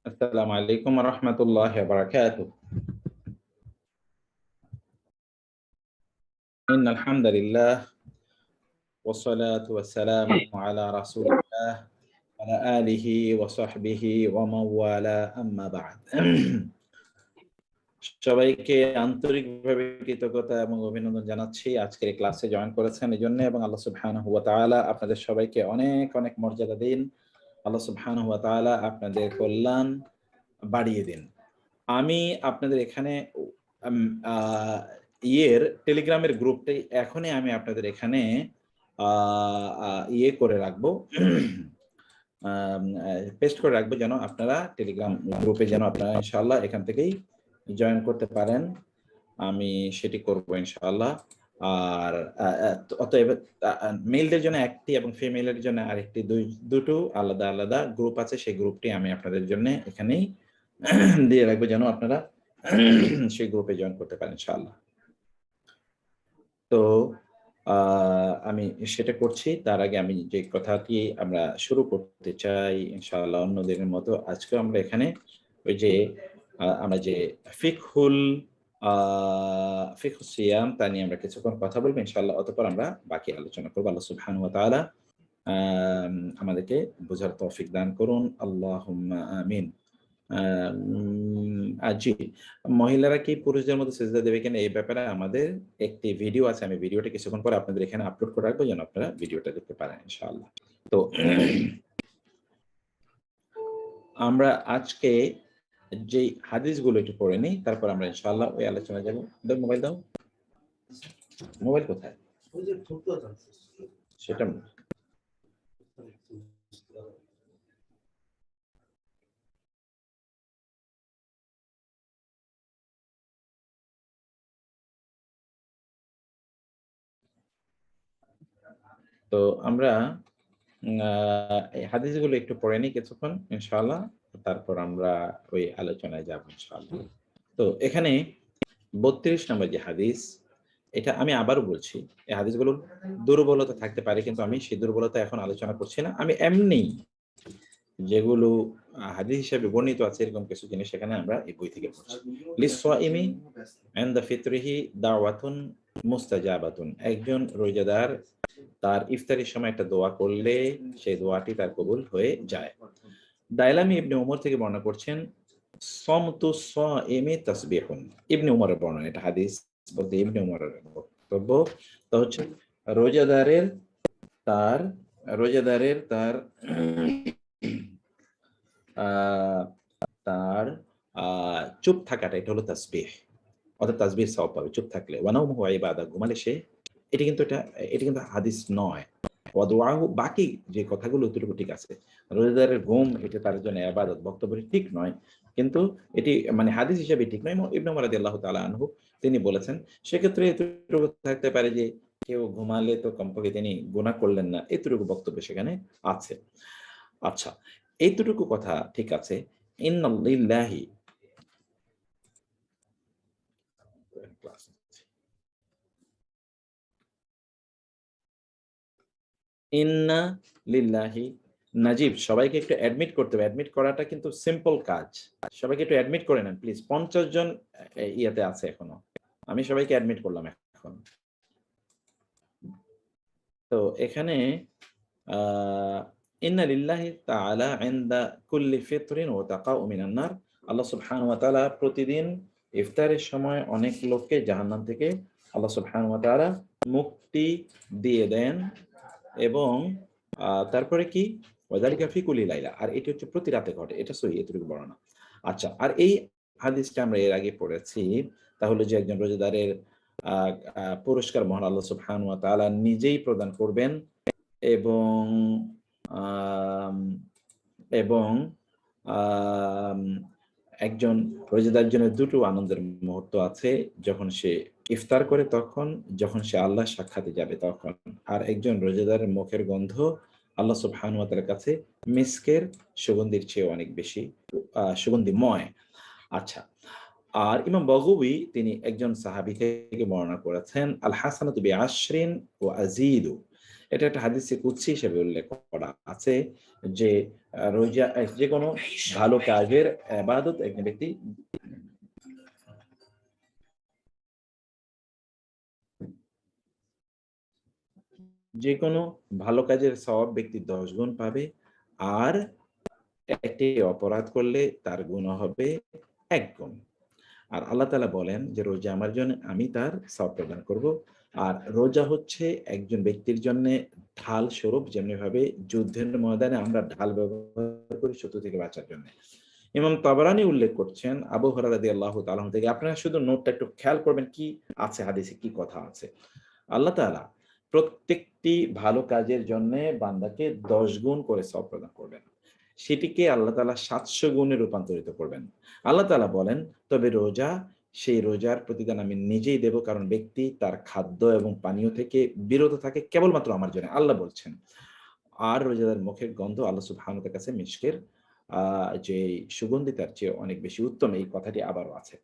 আসসালামু আলাইকুম ওয়া রাহমাতুল্লাহি ওয়া বারাকাতুহু। ইন্নাল হামদালিল্লাহ ওয়াস সালাতু ওয়াস সালামু আলা রাসূলিল্লাহ ওয়া আলা আলিহি ওয়া সাহবিহি ওয়া মান ওয়ালা আম্মা বা'দ। সবাইকে আন্তরিকভাবে কৃতজ্ঞতা এবং অভিনন্দন জানাচ্ছি আজকের এই ক্লাসে জয়েন করেছেন এজন্য, এবং আল্লাহ সুবহানাহু ওয়া তাআলা আপনাদের সবাইকে অনেক অনেক মর্যাদা দিন। আল্লাহ সুবহানাহু ওয়া তাআলা আপনাদের কল্যাণ বাড়িয়ে দিন। আমি আপনাদের এখানে আম আ টেলিগ্রামের গ্রুপটাই এখনই আমি আপনাদের এখানে আ আ ইয়ে করে রাখবো। আম আ পেস্ট করে রাখবো যেন আপনারা টেলিগ্রাম গ্রুপে যেন আপনারা ইনশাআল্লাহ এখান থেকেই জয়েন করতে পারেন। আমি সেটি করব ইনশাআল্লাহ। আর আ আ অতএব মেলদের জন্য একটি এবং ফিমেলের জন্য আরেকটি দুটো আলাদা, আলাদা গ্রুপ আছে। সেই গ্রুপটি আমি আপনাদের জন্য এখানেই দিয়ে রাখবো যেন আপনারা সেই গ্রুপে জয়েন করতে পারেন ইনশাআল্লাহ। তো আ আমি সেটা করছি। তার আগে আমি যে কথাটি আমরা শুরু করতে চাই ইনশাআল্লাহ অন্যদিনের মতো আজকেও আমরা এখানে ওই যে আমরা যে ফিকহুল আ ফিকহুস সিয়াম তা নিয়ে আমরা কিছুক্ষণ কথা বলব ইনশাআল্লাহ। অতঃপর আমরা বাকি আলোচনা করব। আল্লাহ সুবহানাহু ওয়া তাআলা আমাদেরকে বোঝার তৌফিক দান করুন। আল্লাহুম্মা আমিন। জি। মহিলারা কি পুরুষদের মতো সিজদা দেবে কিনা এই ব্যাপারে আমাদের একটি ভিডিও আছে। আমি ভিডিওটা কিছুক্ষণ পরে আপনাদের এখানে আপলোড করে রাখবো যেন আপনারা ভিডিওটা দেখতে পারেন ইনশাআল্লাহ। তো আমরা আজকে যেই হাদিসগুলো একটু পড়ে নিই, তারপর আমরা ইনশাআল্লাহ ওই আলোচনায় যাব। দাও মোবাইল দাও। মোবাইল কোথায়? ওই যে সেটা তো আমরা এই হাদিসগুলো একটু পড়ে নিই কিছুক্ষণ ইনশাআল্লাহ। তারপর আমরা ওই আলোচনায় যাব ইনশাআল্লাহ। তো এখানে ৩২ নম্বর যে হাদিস, এটা আমি আবারও বলছি, এই হাদিসগুলোর দুর্বলতা থাকতে পারে কিন্তু আমি সেই দুর্বলতা এখন আলোচনা করছি না। আমি এমনি যেগুলো হাদিস হিসেবে বর্ণিত আছে এরকম কিছু জিনিস সেখানে আমরা এই বই থেকে পড়ছি। লিস-সাইমি ইনদা ফিতরিহি দাওয়াতুন মুস্তাজাবাতুন। একজন রোজাদার তার ইফতারির সময় একটা দোয়া করলে সেই দোয়াটি তার কবুল হয়ে যায়। দাইলামি ইবনে উমর থেকে বর্ণনা করছেন, সমতু সাইমি তাসবিহুন। ইবনে উমরের বর্ণনা, এটা হাদিস বলতে ইবনে উমরের বক্তব্য। তা হচ্ছে রোজাদারের তার রোজাদারের তার আ তার আ চুপ থাকাটা এটা হলো তাসবিহ। অর্থাৎ তাসবিহ সওয়াব পাবে চুপ থাকলে। ওয়া নাওমুহু ইবাদা, ঘুমালে সে এটা কিন্তু হাদিস নয়। ওয়া দুআহু, বাকি যে কথাগুলো অতটুকু ঠিক আছে। রোজাদারের ঘুম এটা তার জন্য ইবাদত, বক্তব্যটি ঠিক নয়। কিন্তু এটি মানে হাদিস হিসেবে ঠিক নয়। ইবনে উমর রাদিয়াল্লাহু তাআলা আনহু তিনি বলেছেন, সেক্ষেত্রে এতটুকু থাকতে পারে যে কেউ ঘুমালে তো কমপক্ষে তিনি গুনাহ করলেন না। এতটুকু বক্তব্য সেখানে আছে। আচ্ছা, এইতটুকু কথা ঠিক আছে। ইন্না লিল্লাহি ইন্না লিল্লাহি নাজিব, সবাইকে একটু অ্যাডমিট করতে হবে। অ্যাডমিট করাটা কিন্তু সিম্পল কাজ। সবাইকে একটু অ্যাডমিট করে নেন প্লিজ। ৫০ জন ইয়াতে আছে এখনো। আমি সবাইকে অ্যাডমিট করলাম এখন। তো এখানে আ ইন্না লিল্লাহি তাআলা ইনদা কুল্লি ফিতরিন ওয়া তাকাউ মিনান নার। আল্লাহ সুবহানাহু ওয়া তাআলা প্রতিদিন ইফতারের সময় অনেক লোককে জাহান্নাম থেকে আল্লাহ সুবহানাহু ওয়া তাআলা মুক্তি দিয়ে দেন, এবং তারপরে কি? ওয়াযালিকা ফি কুল্লি লাইলা। আর এটি হচ্ছে প্রতি রাতে ঘটে। এটা সহিহ, এতটুকু বর্ণনা। আচ্ছা, আর এই হাদিসটা আমরা এর আগে পড়েছি। তাহলে যে একজন রোজাদারের আ আ পুরস্কার মহান আল্লাহ সুবহানাহু ওয়া তাআলা নিজেই প্রদান করবেন, এবং আম এবং আম একজন রোজাদারের জন্য ২ টো আনন্দের মুহূর্ত আছে। যখন সে ইফতার করে তখন, যখন সে আল্লাহর সাক্ষাতে যাবে তখন। আর একজন রোজাদারের মুখের গন্ধ আল্লাহ সুবহানাহু ওয়া তাআলার কাছে মিস্কের সুগন্ধির চেয়ে অনেক বেশি সুগন্ধিময়। আচ্ছা। আর ইমাম বগবী তিনি একজন সাহাবী থেকে বর্ণনা করেছেন, আল হাসানাতু বিআশরিন ওয়া আযীদু। এটা একটা হাদিসে কুদসি হিসেবে উল্লেখ করা আছে যে রোজা যে কোনো ভালো কাজের ইবাদত একজন ব্যক্তি যে কোনো ভালো কাজের সওয়াব ব্যক্তি 10 গুণ পাবে, আর একটি অপরাধ করলে তার গুনাহ হবে 1 গুণ। আর আল্লাহ তাআলা বলেন যে রোজা আমার জন্য, আমি তার সওয়াব প্রদান করব। আর রোজা হচ্ছে একজন ব্যক্তির জন্য ঢাল স্বরূপ, যেমনিভাবে যুদ্ধের ময়দানে আমরা ঢাল ব্যবহার করি শত্রু থেকে বাঁচার জন্য। ইমাম তাবরানী উল্লেখ করছেন আবু হুরায়রা রাদিয়াল্লাহু তাআলা থেকে। আপনারা শুধু নোটটা একটু খেয়াল করবেন কি আছে হাদিসে, কি কথা আছে। আল্লাহ তাআলা প্রত্যেকটি ভালো কাজের জন্য বান্দাকে 10 গুণ করে সওয়াব প্রদান করবেন। সেটিকে আল্লাহ তাআলা 700 গুণে রূপান্তরিত করবেন। আল্লাহ তাআলা বলেন, তবে রোজা, সেই রোজার প্রতিদান আমি নিজেই দেব, কারণ ব্যক্তি তার খাদ্য এবং পানীয় থেকে বিরত থাকে কেবলমাত্র আমার জন্য। আল্লাহ বলছেন। আর রোজাদার মুখের গন্ধ আল্লাহ সুবহানাহু ওয়া তাআলার কাছে মিশকের যে সুগন্ধি তার চেয়ে অনেক বেশি উত্তম, এই কথাটি আবারও আছে।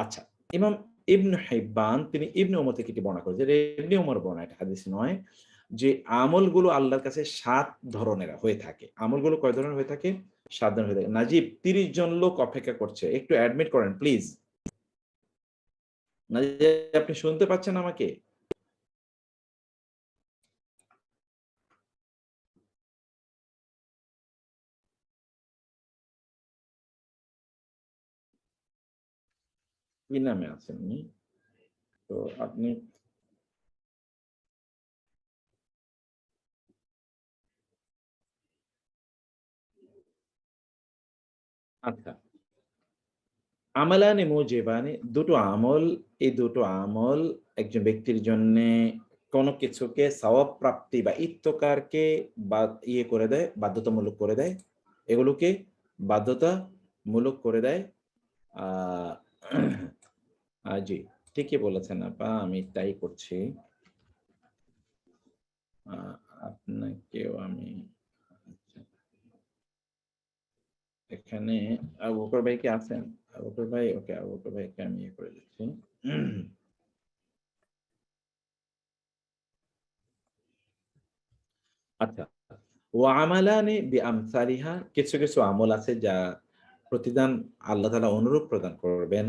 আচ্ছা, ইমাম ইবনে হিব্বান তিনি ইবনে উমর থেকে এটি বর্ণনা করেছেন। ইবনে উমর বর্ণনা, এটা হাদিস নয়, যে আমলগুলো আল্লাহর কাছে ৭ ধরনের হয়ে থাকে। আমলগুলো কয় ধরনের হয়ে থাকে? ৭ ধরনের হয়ে থাকে। নাজিব, ৩০ জন লোক অপেক্ষা করছে। একটু অ্যাডমিট করেন প্লিজ। নাজিব, আপনি শুনতে পাচ্ছেন আমাকে? কি নামে আছেন উনি? তো আপনি আচ্ছা, আমালানি মুজিবানি, দুটো আমল, এই দুটো আমল একজন ব্যক্তির জন্যে কোন কিছুকে সওয়াব প্রাপ্তি বা ইত্যকারকে বা করে দেয়, বাধ্যতামূলক করে দেয়। এগুলোকে বাধ্যতামূলক করে দেয়। আ জি, ঠিকই বলেছেন আপা, আমি তাই করছি। আ আপনাকেও আমি আচ্ছা, এখানে আবু বকর ভাই কি আছেন? আবু বকর ভাই, ওকে, আবু বকর ভাইকে আমি করে দিচ্ছি। আচ্ছা। ওয়া আমালানি বিআমসালিহা, কিছু, কিছু আমল আছে যা প্রতিদান আল্লাহ তাআলা অনুরূপ প্রদান করবেন।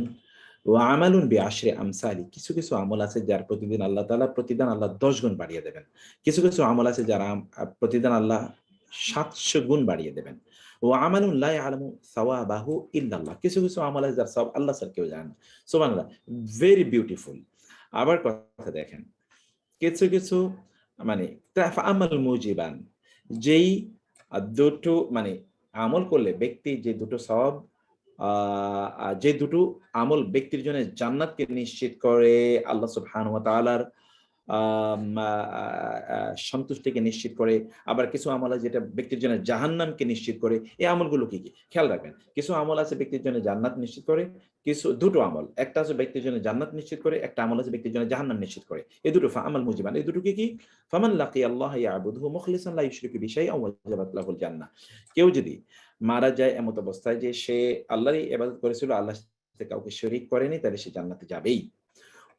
ওয়া আমালুন বিআশরি আমসালি, কিছু, কিছু আমল আছে যার প্রতিদান আল্লাহ 10 গুণ বাড়িয়ে দেবেন। কিছু, কিছু আমল আছে যার প্রতিদান আল্লাহ 700 গুণ বাড়িয়ে দেবেন। ওয়া আমালুন লা ইয়ালামু সাওয়াবাহু ইল্লাল্লাহ, কিছু, কিছু আমল আছে যার সওয়াব আল্লাহ ছাড়া কেউ জানে না। সুবহানাল্লাহ। Very beautiful. আবার কথা দেখেন। কিছু, কিছু মানে ফাআমাল মুজিবান, যেই দুটো মানে আমল করলে ব্যক্তি যে দুটো সওয়াব আ আ যে দুটো আমল ব্যক্তির জন্য জান্নাতকে নিশ্চিত করে, আল্লাহ সুবহানাহু ওয়া তাআলার আম আ আ সন্তুষ্টিকে নিশ্চিত করে। আবার কিছু আমল আছে যেটা ব্যক্তির জন্য জাহান্নামকে নিশ্চিত করে। এই আমলগুলো কি, কি? খেয়াল রাখবেন। কিছু আমল আছে ব্যক্তির জন্য জান্নাত নিশ্চিত করে, কিছু দুটো আমল। একটা আছে ব্যক্তির জন্য জান্নাত নিশ্চিত করে, একটা আমল আছে ব্যক্তির জন্য জাহান্নাম নিশ্চিত করে। এই দুটো ফাআমাল মুজিবান। এই দুটো কি, কি? ফামান লাকিয়াল্লাহ ইয়াবুদুহু মুখলিসান লা ইউশরিকু বিহি শাইআন ওয়াজাবাত লাহুল জান্নাহ। কেউ যদি মারা যায় এমত অবস্থায় যে সে আল্লাহরই ইবাদত করেছিল, আল্লাহর সাথে কাউকে শরীক করেনি, তাহলে সে জান্নাতে যাবেই।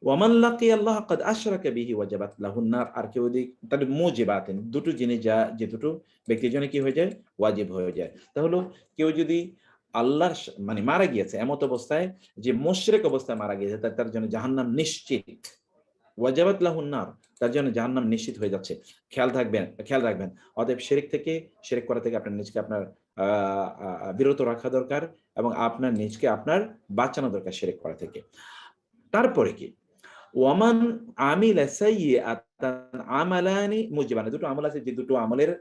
ওয়ামান লাকিয়াল্লাহ কাদ আশরাকা বিহি ওয়াজাবাত লাহুন নার, আর কেউ যদি তাহলে মুজিবাতিন, দুটো জিনিস যা যে দুটো ব্যক্তির জন্য কি হয়ে যায়? ওয়াজিব হয়ে যায়। তাহলে কেউ যদি আল্লাহর মানে মারা গিয়েছে এমত অবস্থায় যে মুশরিক অবস্থায় মারা গিয়েছে, তার জন্য জাহান্নাম নিশ্চিত। ওয়াজাবাত লাহুন নার, তার জন্য জাহান্নাম নিশ্চিত হয়ে যাচ্ছে। খেয়াল রাখবেন। অতএব শিরক করা থেকে আপনার নিজকে আপনার আ আ বিরত রাখা দরকার, এবং আপনার নিজকে আপনার বাঁচানো দরকার শিরক করা থেকে। তারপরে কি? ওয়ামান আমিলা সাইয়্যাতান আমালানি মুজিবান, দুটো আমল আছে যে দুটো আমলের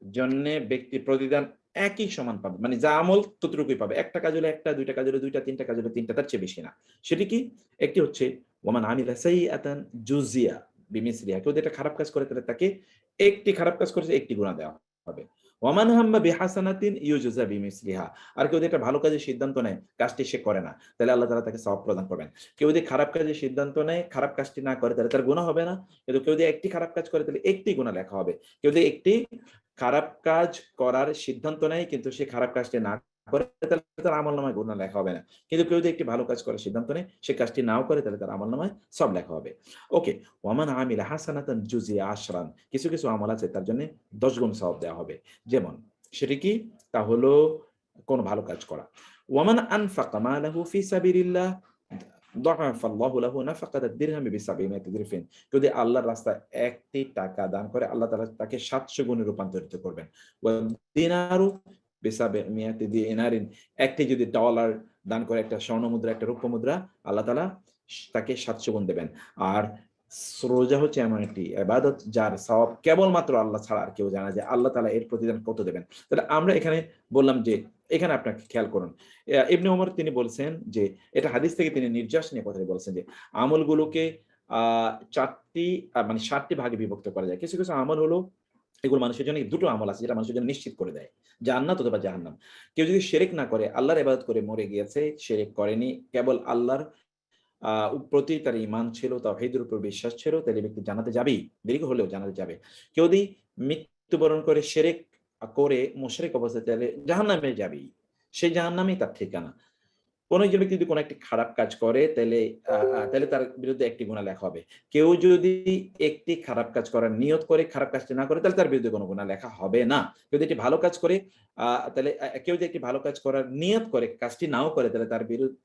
জন্যে ব্যক্তি প্রতিদান একই সমান পাবে। মানে যা আমল ততটুকুই পাবে। একটা কাজ হলে একটা, দুইটা কাজ হলে দুইটা, তিনটা কাজ হলে তিনটা, তার চেয়ে বেশি না। সেটি কি? একটি হচ্ছে ওয়ামান আমিলা সাইয়্যাতান জুজিয়া বিমিসলিহা, কেউ যদি একটা খারাপ কাজ করে তাহলে তাকে একটি খারাপ কাজ করেছে একটি গুনাহ দেওয়া হবে। ওয়ামান হাম্মা বিহাসানাতিন ইউজজা বিমিসলিহা, আর কেউ যদি একটা ভালো কাজের সিদ্ধান্ত নেয়, কাজটি সে করে না, তাহলে আল্লাহ তাআলা তাকে সওয়াব প্রদান করবেন। কেউ যদি খারাপ কাজের সিদ্ধান্ত নেয়, খারাপ কাজটি না করে, তাহলে তার গুনাহ হবে না। কিন্তু কেউ যদি একটি খারাপ কাজ করে, তাহলে একটি গুনাহ লেখা হবে। কেউ যদি একটি খারাপ কাজ করার সিদ্ধান্ত নেয় কিন্তু সে খারাপ কাজটি না করে তাহলে তার আমলনামায় গুনাহ লেখা হবে না। কিন্তু কেউ যদি একটি ভালো কাজ করার সিদ্ধান্ত নেয়, সে কাজটি নাও করে তাহলে তার আমলনামায় সব লেখা হবে। ওকে, ওয়ামান আমিলা হাসানাতান জুজিয়া আশরান, কিছু কিছু আমল আছে তার জন্য 10 গুণ সওয়াব দেওয়া হবে। যেমন সেটি কি? তা হলো কোন ভালো কাজ করা। ওয়ামান আনফাকা মালাহু ফি সাবিলিল্লাহ দাআফা আল্লাহু লাহু নাফাকাতাদ দিরহামি বিসাবিমিয়াতি দিরফিন, যদি আল্লাহর রাস্তায় একটি টাকা দান করে আল্লাহ তাআলা তাকে 700 গুণে রূপান্তরিত করবেন। ওয়া দিনারু বিসাবিমিয়াতি দিনারিন, একটি যদি ডলার দান করে, একটা স্বর্ণ মুদ্রা, একটা রৌপ্য মুদ্রা, আল্লাহ তাআলা তাকে 700 গুণ দেবেন। আর রোজা হচ্ছে এমন একটি ইবাদত যার সওয়াব কেবলমাত্র আল্লাহ ছাড়া আর কেউ জানে, যে আল্লাহ তাআলা এর প্রতিদান কত দেবেন। তাহলে আমরা এখানে বললাম যে এখানে আপনাকে খেয়াল করুন, ইবনে ওমর তিনি বলছেন যে এটা হাদিস থেকে তিনি নির্যাস নিয়ে কথাটি বলছেন যে আমলগুলোকে ৪টি মানে ৭টি ভাগে বিভক্ত করা যায়। কিছু কিছু আমল হলো এগুলো মানুষের জন্য, দুটো আমল আছে যেটা মানুষের জন্য নিশ্চিত করে দেয় জান্নাত অথবা জাহান্নাম। কেউ যদি শিরক না করে, আল্লাহর ইবাদত করে মরে গিয়েছে, শিরক করেনি, কেবল আল্লাহর প্রতি তার ঈমান ছিল, তাওহীদের উপর বিশ্বাস ছিল, তাহলে ব্যক্তি জান্নাতে যাবেই, দেরি হলেও জান্নাতে যাবে। কেউ যদি মৃত্যুবরণ করে শিরক করে মুশরিক অবস্থায়, তাহলে জাহান্নামে যাবেই। সেই জাহান্নামেই তার ঠিকানা। কোন একজন ব্যক্তি যদি কোন একটি খারাপ কাজ করে, তাহলে তাহলে তার বিরুদ্ধে একটি গুনাহ লেখা হবে। কেউ যদি একটি খারাপ কাজ করার নিয়ত করে খারাপ কাজটি না করে, তাহলে তার বিরুদ্ধে কোনো গুনাহ লেখা হবে না। কেউ যদি একটি ভালো কাজ করে, তাহলে কেউ যদি একটি ভালো কাজ করার নিয়ত করে কাজটি নাও করে, তাহলে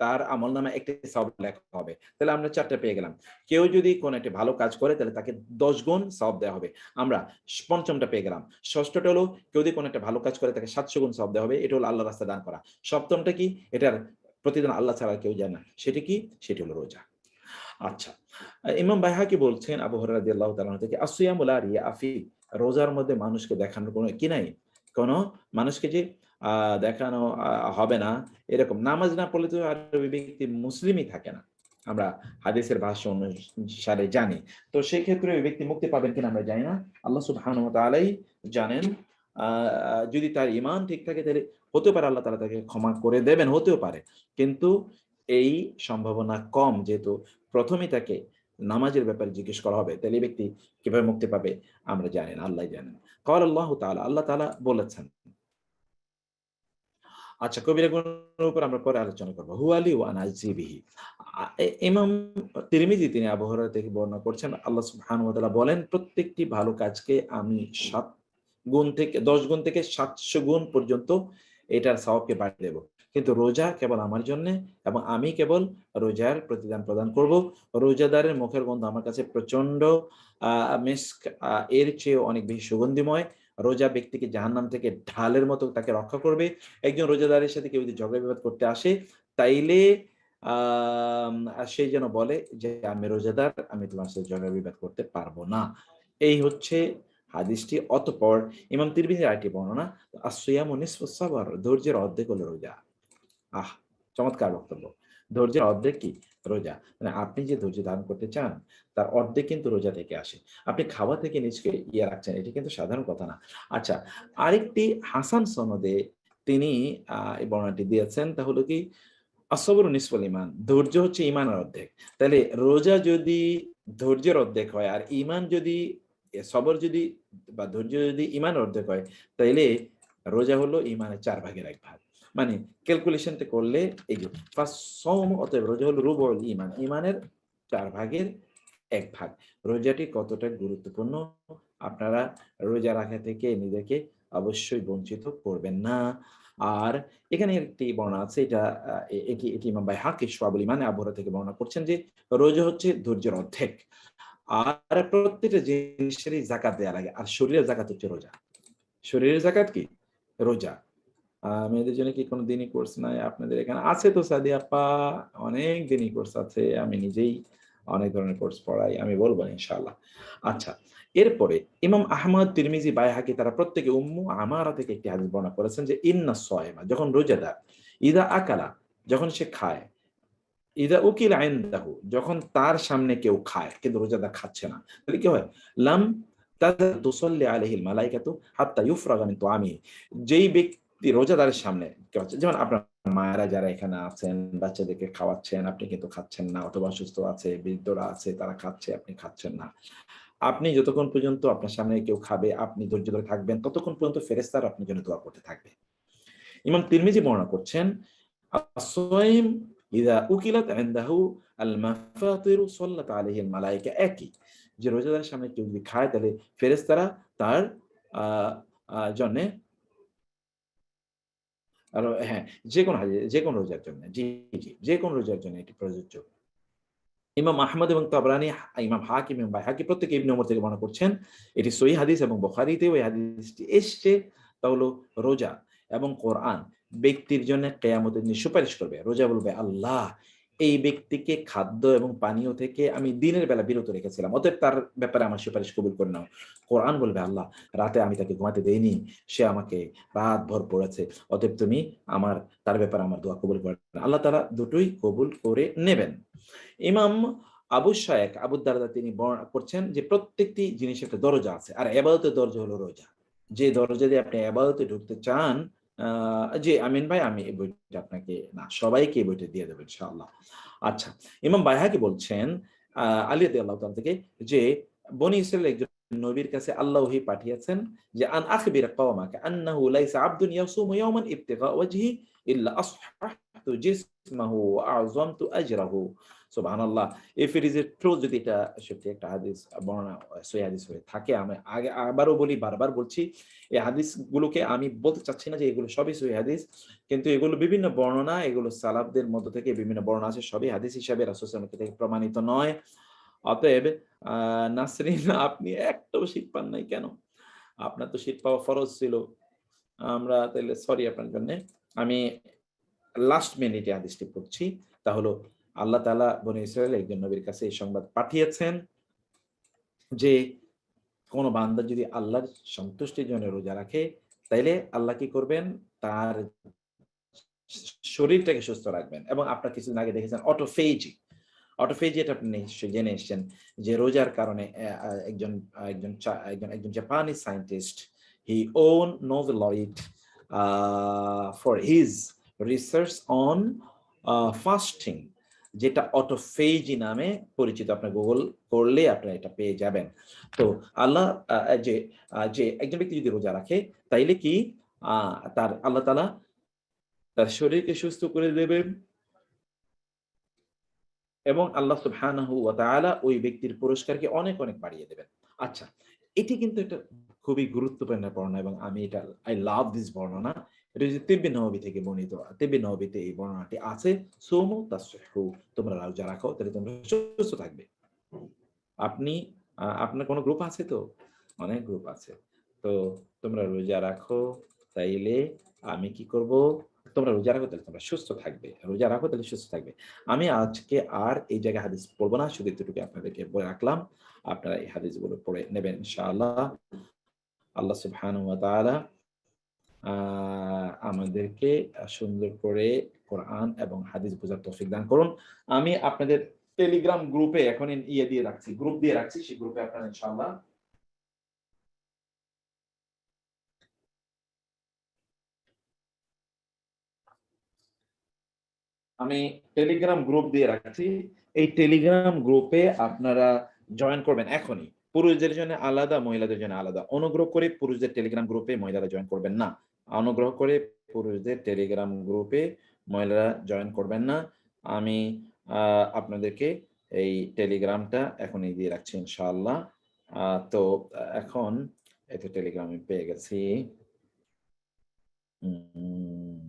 তার আমলনামায় একটি সওয়াব লেখা হবে। তাহলে আমরা ৪ টা পেয়ে গেলাম। কেউ যদি কোন একটি ভালো কাজ করে, তাহলে তাকে ১০ গুণ সওয়াব দেওয়া হবে। আমরা ৫ম টা পেয়ে গেলাম। ৬ষ্ঠটা হলো কেউ যদি কোন একটা ভালো কাজ করে, তাকে ৭০০ গুণ সওয়াব দেওয়া হবে। এটা হলো আল্লাহর রাস্তায় দান করা। ৭ম টা কি? এটার প্রতিদিন আল্লাহ ছাড়া কেউ জানে না। সেটি কি? সেটি হলো রোজা। আচ্ছা। ইমাম বাইহাকি বলছেন আবু হুরায়রা রাদিয়াল্লাহু তাআলা থেকে, আসিয়ামু লা রিয়া ফি, রোজার মধ্যে মানুষকে দেখানোর কোনো কি নাই? কোনো মানুষকে যে আ দেখানো হবে না এরকম। নামাজ না পড়লে তো আর ওই ব্যক্তি মুসলিমই থাকে না। আমরা হাদিসের ভাষ্য অনুসারে জানি। তো সেই ক্ষেত্রে ওই ব্যক্তি মুক্তি পাবেন কিনা আমরা জানি না। আল্লাহ সুবহানাহু ওয়া তাআলাই জানেন। আ যদি তার ঈমান ঠিক থাকে, তাহলে হতে পারে আল্লাহ তাআলা তাকে ক্ষমা করে দেবেন, হতেও পারে। কিন্তু এই সম্ভাবনা কম, যেহেতু ১ম এই তাকে নামাজের ব্যাপারে জিজ্ঞেস করা হবে। তাহলে এই ব্যক্তি কিভাবে মুক্তি পাবে আমরা জানি না, আল্লাহই জানেন। ক্বালা আল্লাহু তাআলা, আল্লাহ তাআলা বলেছেন। আচ্ছা, কবিরা গুনার উপর আমরা পরে আলোচনা করব। হুয়া লি ওয়া আনা আজজি বিহি। ইমাম তিরমিজি তিনি আবু হুরায়রা থেকে বর্ণনা করছেন, আল্লাহ সুবহানাহু ওয়া তাআলা বলেন, প্রত্যেকটি ভালো কাজকে আমি ৭ গুণ থেকে ১০ গুণ থেকে ৭০০ গুণ পর্যন্ত এটার সওয়াবকে বাড়িয়ে দেব। কিন্তু রোজা কেবল আমার জন্যে, এবং আমি কেবল রোজার প্রতিদান প্রদান করব। রোজাদারের মুখের গন্ধ আমার কাছে প্রচন্ড আ মিস্ক, এর চেয়েও অনেক বেশি সুগন্ধিময়। রোজা ব্যক্তিকে জাহান্নাম থেকে ঢালের মতো তাকে রক্ষা করবে। একজন রোজাদারের সাথে কেউ যদি ঝগড়া বিবাদ করতে আসে, তাইলে সে যেন বলে যে, "আমি রোজাদার, আমি তোমার সাথে ঝগড়া বিবাদ করতে পারব না।" এই হচ্ছে হাদিসটি। অতঃপর ইমাম তিরমিজির আরেকটি বর্ণনা, "আস-সিয়ামু নিসফুস সাবর", ধৈর্যের অর্ধেক হলো রোজা। আহ! চমৎকার বক্তব্য। ধৈর্যের অর্ধেক কি? রোজা। মানে আপনি যে ধৈর্য ধারণ করতে চান, তার অর্ধেক কিন্তু রোজা থেকে আসে। আপনি খাওয়া থেকে নিজকে রাখছেন, এটি কিন্তু সাধারণ কথা না। আচ্ছা, আরেকটি হাসান সনদে তিনি এই বর্ণনাটি দিয়েছেন, তা হলো কি, "আস-সাবরু নিসফুল ঈমান", ধৈর্য হচ্ছে ঈমানের অর্ধেক। তাইলে রোজা যদি ধৈর্যের অর্ধেক হয়, আর ঈমান যদি সবর যদি বা ধৈর্য যদি ঈমানের অর্ধেক হয়, তাইলে রোজা হলো ঈমানের ৪ ভাগের ১ ভাগ। মানে ক্যালকুলেশনটা করলে এই যে ফাস-সাওমু, অতএব রোজা হলো রুবুল ঈমান, ঈমানের ৪ ভাগের ১ ভাগ। রোজাটি কতটা গুরুত্বপূর্ণ, আপনারা রোজা রাখা থেকে নিজেকে অবশ্যই বঞ্চিত করবেন না। আর এখানে একটি বর্ণনা আছে, এটা আ এ এটি এটি ইমাম বাইহাকী শুআবুল ঈমানে আবু হুরায়রা থেকে বর্ণনা করছেন যে, রোজা হচ্ছে ধৈর্যের অর্ধেক। আর প্রত্যেকটা জিনিসেরই যাকাত দেয়া লাগে। আর শরীরের যাকাত হচ্ছে রোজা। শরীরের যাকাত কি? রোজা। মেয়েদের জন্য কি কোনো দিনই কোর্স নাই? আপনাদের এখানে আছে তো সাদিয়া আপা, অনেক দিনই কোর্স আছে। আমি নিজেই অনেক ধরনের কোর্স পড়াই। আমি বলব ইনশাআল্লাহ। আচ্ছা, এরপরে ইমাম আহমদ, তিরমিজি, বাইহাকী তারা প্রত্যেকে উম্মু আমারা থেকে একটি হাদিস বর্ণনা করেছেন যে, ইন্নাস সায়মা, যখন রোজাদার, ইদা আকালা, যখন সে খায়, ইদা উকিলা ইনদাহু, যখন তার সামনে কেউ খায় কিন্তু রোজাদার খাচ্ছে না, তাহলে কি হয়? লাম তাযাল তুসাল্লি আলাইহিল মালাইকাতু হাত্তা ইউফরাগা মিন তুআমিহি। যেই ব্যক্তি রোজাদারের সামনে কেউ আছে, যেমন আপনার মায়েরা যারা এখানে আছেন, বাচ্চাদেরকে খাওয়াচ্ছেন, আপনি কিন্তু খাচ্ছেন না, অথবা অসুস্থ আছে, বৃদ্ধরা আছে, তারা খাচ্ছে, আপনি খাচ্ছেন না। আপনি যতক্ষণ পর্যন্ত আপনার সামনে কেউ খাবে, আপনি ধৈর্য ধরে থাকবেন, ততক্ষণ পর্যন্ত ফেরেশতারা আপনার জন্য দোয়া করতে থাকবে। ইমাম তিরমিজি বর্ণনা করছেন, আসসাইম ইযা উকিলাত ইনদাহু আল মাফাতিরু সাল্লাত আলাইহিল মালায়েকা, একই যে রোজাদারের সামনে কেউ যদি খায় তাহলে ফেরেশতারা তার জন্য, আর হ্যাঁ, যেকোনো রোজার জন্য, জি জি, যেকোনো রোজার জন্য এটি প্রযোজ্য। ইমাম আহমদ এবং তাবরানী, ইমাম হাকিম এবং বাইহাকি প্রত্যেকে ইবনে ওমর থেকে বর্ণনা করছেন। এটি সহিহ হাদিস এবং বুখারীতেও এই হাদিসটি এসছে। তা হলো রোজা এবং কোরআন ব্যক্তির জন্য কিয়ামতের দিন সুপারিশ করবে। রোজা বলবে, আল্লাহ এই ব্যক্তিকে খাদ্য এবং পানীয় থেকে আমি দিনের বেলা বিরত রেখেছিলাম, অতএব তার ব্যাপারে আমার সুপারিশ কবুল করে নাও। কোরআন বলবে, আল্লাহ রাতে আমি তাকে ঘুমাতে দেইনি, সে আমাকে রাতভর পড়েছে, অতএব তুমি তার ব্যাপারে আমার দোয়া কবুল করে নাও। আল্লাহ তাআলা দুটোই কবুল করে নেবেন। ইমাম আবু শায়েখ আবু দারদা তিনি বর্ণনা করছেন যে প্রত্যেকটি জিনিসের একটা দরজা আছে, আর ইবাদতের দরজা হলো রোজা। যে দরজা দিয়ে আপনি ইবাদতে ঢুকতে চান, জি আমিন ভাই, আমি এই বইটা আপনাকে, না সবাইকে এই বইটা দিয়ে দেব ইনশাআল্লাহ। আচ্ছা, ইমাম বাইহাকি বলছেন আলী রাদিয়াল্লাহু তাআলা থেকে যে বনি ইসরাইলের একজন নবীর কাছে আল্লাহ ওহী পাঠিয়েছেন যে আন আখবির কওমাকা আন্নাহু লাইসা আবদুন ইয়াসুমু ইয়াওমান ইবতিগা ওয়াজহি ইল্লা আসহাহতু জিসমাহু ওয়া আযamtu আজরাহু। সুবহানাল্লাহ। If it is a true, যদি এটা সত্যি একটা হাদিস বর্ণনা সহিহ হাদিস হয়ে থাকে, আমি আগে আবারও বলি, বারবার বলছি, এই হাদিসগুলোকে আমি বলতে চাচ্ছি না যে এগুলো সবই সহিহ হাদিস, কিন্তু এগুলো বিভিন্ন বর্ণনা, এগুলো সালাফদের মধ্য থেকে বিভিন্ন বর্ণনা আছে, সবই হাদিস হিসাবে রাসূল সাল্লাল্লাহু আলাইহি ওয়াসাল্লাম থেকে প্রমাণিত নয়। অতএব নাসরিন, আপনি একটাও শীত পান নাই কেন? আপনার তো শীত পাওয়া ফরজ ছিল। আমরা তাহলে সরি আপনার জন্য। আমি লাস্ট মিনিটে হাদিসটি পড়ছি। তা হলো আল্লাহ তাআলা বনী ইসরাইলের একজন নবীর কাছে এই সংবাদ পাঠিয়েছেন যে কোন বান্দা যদি আল্লাহর সন্তুষ্টির জন্য রোজা রাখে, তাইলে আল্লাহ কি করবেন? তার শরীরটাকে সুস্থ রাখবেন। এবং আপনারা কিছুদিন আগে দেখেছেন অটোফেজি। অটোফেজি এটা আপনি নিশ্চয়ই জেনে এসেছেন যে রোজার কারণে একজন একজন একজন জাপানি scientist, he won Nobel for his research on fasting, যেটা অটোফেজি নামে পরিচিত। আপনার গুগল করলে আপনারা এটা পেয়ে যাবেন। তো আল্লাহ যে একজন ব্যক্তি যদি রোজা রাখে, তাইলে কি তার আল্লাহ তাআলা তার শরীরকে সুস্থ করে দেবেন এবং আল্লাহ সুবহানাহু ওয়া তাআলা ওই ব্যক্তির পুরস্কারকে অনেক, অনেক বাড়িয়ে দেবেন। আচ্ছা, এটি কিন্তু একটা খুবই গুরুত্বপূর্ণ বর্ণনা এবং আমি এটা আই লাভ দিস বর্ণনা। এটা হচ্ছে তিব্বি নববী থেকে বর্ণিত। তিব্বি নববীতে এই বর্ণনাটি আছে। সুমু তাসহু, তোমরা রোজা রাখো তাহলে তোমরা সুস্থ থাকবে। আপনি আপনার কোন গ্রুপ আছে তো? অনেক গ্রুপ আছে। তো তোমরা রোজা রাখো, তাইলে আমি কি করব? তোমরা রোজা রাখো তাহলে তোমরা সুস্থ থাকবে। রোজা রাখো তাহলে সুস্থ থাকবে। আমি আজকে আর এই জায়গায় হাদিস পড়ব না। শুধু এতটুকু আপনাদেরকে বলে রাখলাম। আপনারা এই হাদিসগুলো পড়ে নেবেন ইনশাআল্লাহ। আল্লাহ সুবহানাহু ওয়া তাআলা আ আমাদেরকে সুন্দর করে কোরআন এবং হাদিস বোঝার তৌফিক দান করুন। আমি আপনাদের টেলিগ্রাম গ্রুপে এখন দিয়ে রাখছি, গ্রুপ দিয়ে রাখছি। সেই গ্রুপে আপনারা ইনশাআল্লাহ আমি টেলিগ্রাম গ্রুপ দিয়ে রাখছি। এই টেলিগ্রাম গ্রুপে আপনারা জয়েন করবেন এখনই। পুরুষদের জন্য আলাদা, মহিলাদের জন্য আলাদা। অনুগ্রহ করে পুরুষদের টেলিগ্রাম গ্রুপে মহিলারা জয়েন করবেন না। অনুগ্রহ করে পুরুষদের টেলিগ্রাম গ্রুপে মহিলারা জয়েন করবেন না। আমি আপনাদেরকে এই টেলিগ্রামটা এখনই দিয়ে রাখছি ইনশাআল্লাহ। তো এখন এই তো টেলিগ্রাম আমি পেয়ে গেছি। উম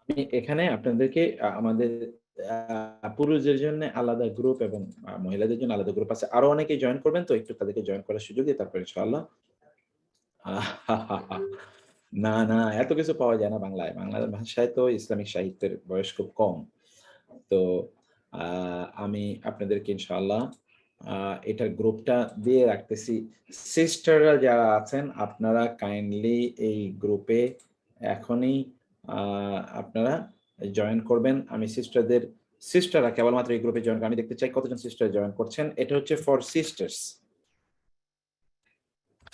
আমি এখানে আপনাদেরকে আমাদের পুরুষদের জন্য আলাদা গ্রুপ এবং মহিলাদের জন্য আলাদা গ্রুপ আছে। আরো অনেকেই জয়েন করবেন, তো একটু তাদেরকে জয়েন করার সুযোগ দিয়ে তারপর ইনশাআল্লাহ না, না, এত কিছু পাওয়া যায় না বাংলায়। বাংলা ভাষায় তো ইসলামিক সাহিত্যের বয়স খুব কম। তো আ আমি আপনাদেরকে ইনশাআল্লাহ এটার গ্রুপটা দিয়ে রাখতেছি। সিস্টাররা যারা আছেন আপনারা কাইন্ডলি এই গ্রুপে এখনই আ আপনারা জয়েন করবেন। আমি সিস্টাররা কেবলমাত্র এই গ্রুপে জয়েন করে, আমি দেখতে চাই কতজন সিস্টার জয়েন করছেন। এটা হচ্ছে ফর সিস্টার্স।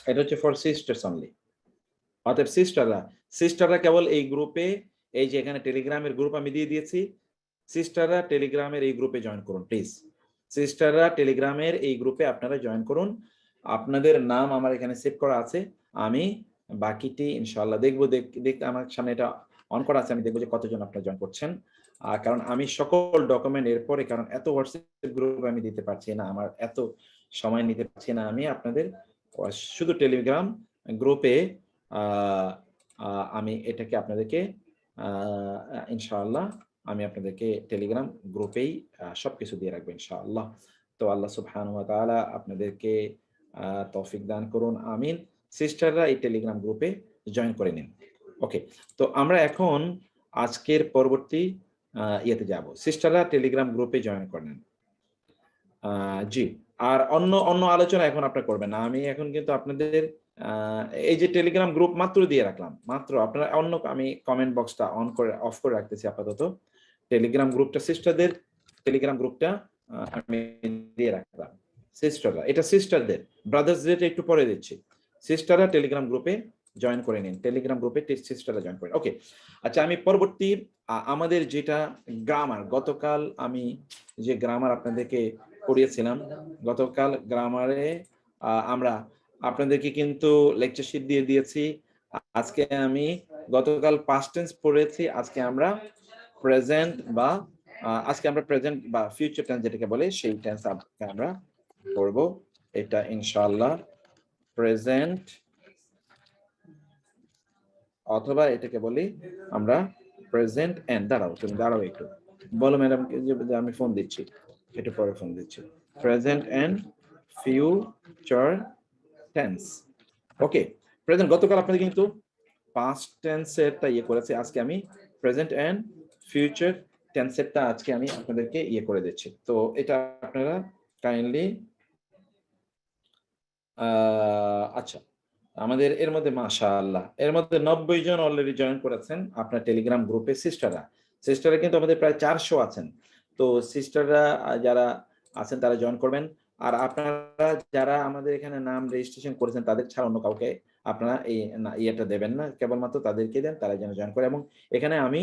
এটা হচ্ছে ফর সিস্টার্স অনলি। অতএব সিস্টাররা সিস্টাররা কেবল এই গ্রুপে, এই যে এখানে টেলিগ্রামের গ্রুপ আমি দিয়ে দিয়েছি, সিস্টাররা টেলিগ্রামের এই গ্রুপে জয়েন করুন প্লিজ। সিস্টাররা টেলিগ্রামের এই গ্রুপে আপনারা জয়েন করুন। আপনাদের নাম আমার এখানে সেভ করা আছে। আমি বাকিটি ইনশাআল্লাহ দেখবো। আমার সামনে এটা অন করা আছে, আমি দেখবো যে কতজন আপনারা জয়েন করছেন। কারণ আমি সকল ডকুমেন্ট এরপরে, কারণ এত হোয়াটসঅ্যাপ গ্রুপ আমি দিতে পারছি না, আমার এত সময় নিতে পারছি না। আমি আপনাদের শুধু টেলিগ্রাম গ্রুপে আমি এটাকে আপনাদেরকে ইনশাআল্লাহ আমি আপনাদেরকে টেলিগ্রাম গ্রুপেই সবকিছু দিয়ে রাখবো ইনশাআল্লাহ। তো আল্লাহ সুবহানাহু ওয়া তাআলা আপনাদেরকে তৌফিক দান করুন, আমিন। সিস্টাররা এই টেলিগ্রাম গ্রুপে জয়েন করে নিন। ওকে, তো আমরা এখন আজকের পরবর্তী ইয়েতে যাব। সিস্টাররা টেলিগ্রাম গ্রুপে জয়েন করেন। জি, আর অন্য অন্য আলোচনা এখন আপনারা করবেন না। আমি এখন কিন্তু আপনাদের এই যে টেলিগ্রাম গ্রুপ মাত্র দিয়ে রাখলাম, মাত্র আপনারা অন্য, আমি কমেন্ট বক্সটা অফ করে রাখতেছি আপাতত। টেলিগ্রাম গ্রুপটা সিস্টারদের, টেলিগ্রাম গ্রুপটা আমি দিয়ে রাখলাম। সিস্টাররা, এটা সিস্টারদের, ব্রাদার্সদের একটু পরে দিচ্ছি। সিস্টাররা টেলিগ্রাম গ্রুপে জয়েন করে নিন, টেলিগ্রাম গ্রুপে সিস্টাররা জয়েন করেন। ওকে, আচ্ছা, আমি পরবর্তী আমাদের যেটা গ্রামার, গতকাল আমি যে গ্রামার আপনাদেরকে পড়িয়েছিলাম, গতকাল গ্রামারে আমরা আপনাদেরকে কিন্তু লেকচার শিট দিয়ে দিয়েছি। আজকে আমি গতকাল পাস্ট টেন্স পড়েছি, আজকে আমরা প্রেজেন্ট বা আজকে আমরা প্রেজেন্ট বা ফিউচার টেন্স যেটাকে বলে সেই টেন্স আমরা পড়ব। এটা ইনশাআল্লাহ প্রেজেন্ট, অথবা এটাকে বলি আমরা প্রেজেন্ট এন্ড। দাঁড়াও একটু, বলো ম্যাডামকে যে আমি ফোন দিচ্ছি, একটু পরে ফোন দিচ্ছি। Present and future tense. Okay, present গতকাল আপনাদের কিন্তু পাস্ট টেন্সেরটা ইয়ে করেছে, আজকে আমি প্রেজেন্ট এন্ড ফিউচার টেন্সেরটা আজকে আমি আপনাদেরকে ইয়ে করে দিচ্ছি। তো এটা আপনারা কাইন্ডলি আচ্ছা, আমাদের এর মধ্যে মাশাআল্লাহ এর মধ্যে 90 জন অলরেডি জয়েন করেছেন আপনার টেলিগ্রাম গ্রুপে। সিস্টাররা কিন্তু আমাদের প্রায় 400 আছেন। তো সিস্টাররা যারা আছেন তারা জয়েন করবেন। আর আপনারা যারা আমাদের এখানে নাম রেজিস্ট্রেশন করেছেন তাদের ছাড়া অন্য কাউকে আপনারা এই ইয়েটা দেবেন না, কেবলমাত্র তাদেরকে দেন, তারা যেন জয়েন করে। এবং এখানে আমি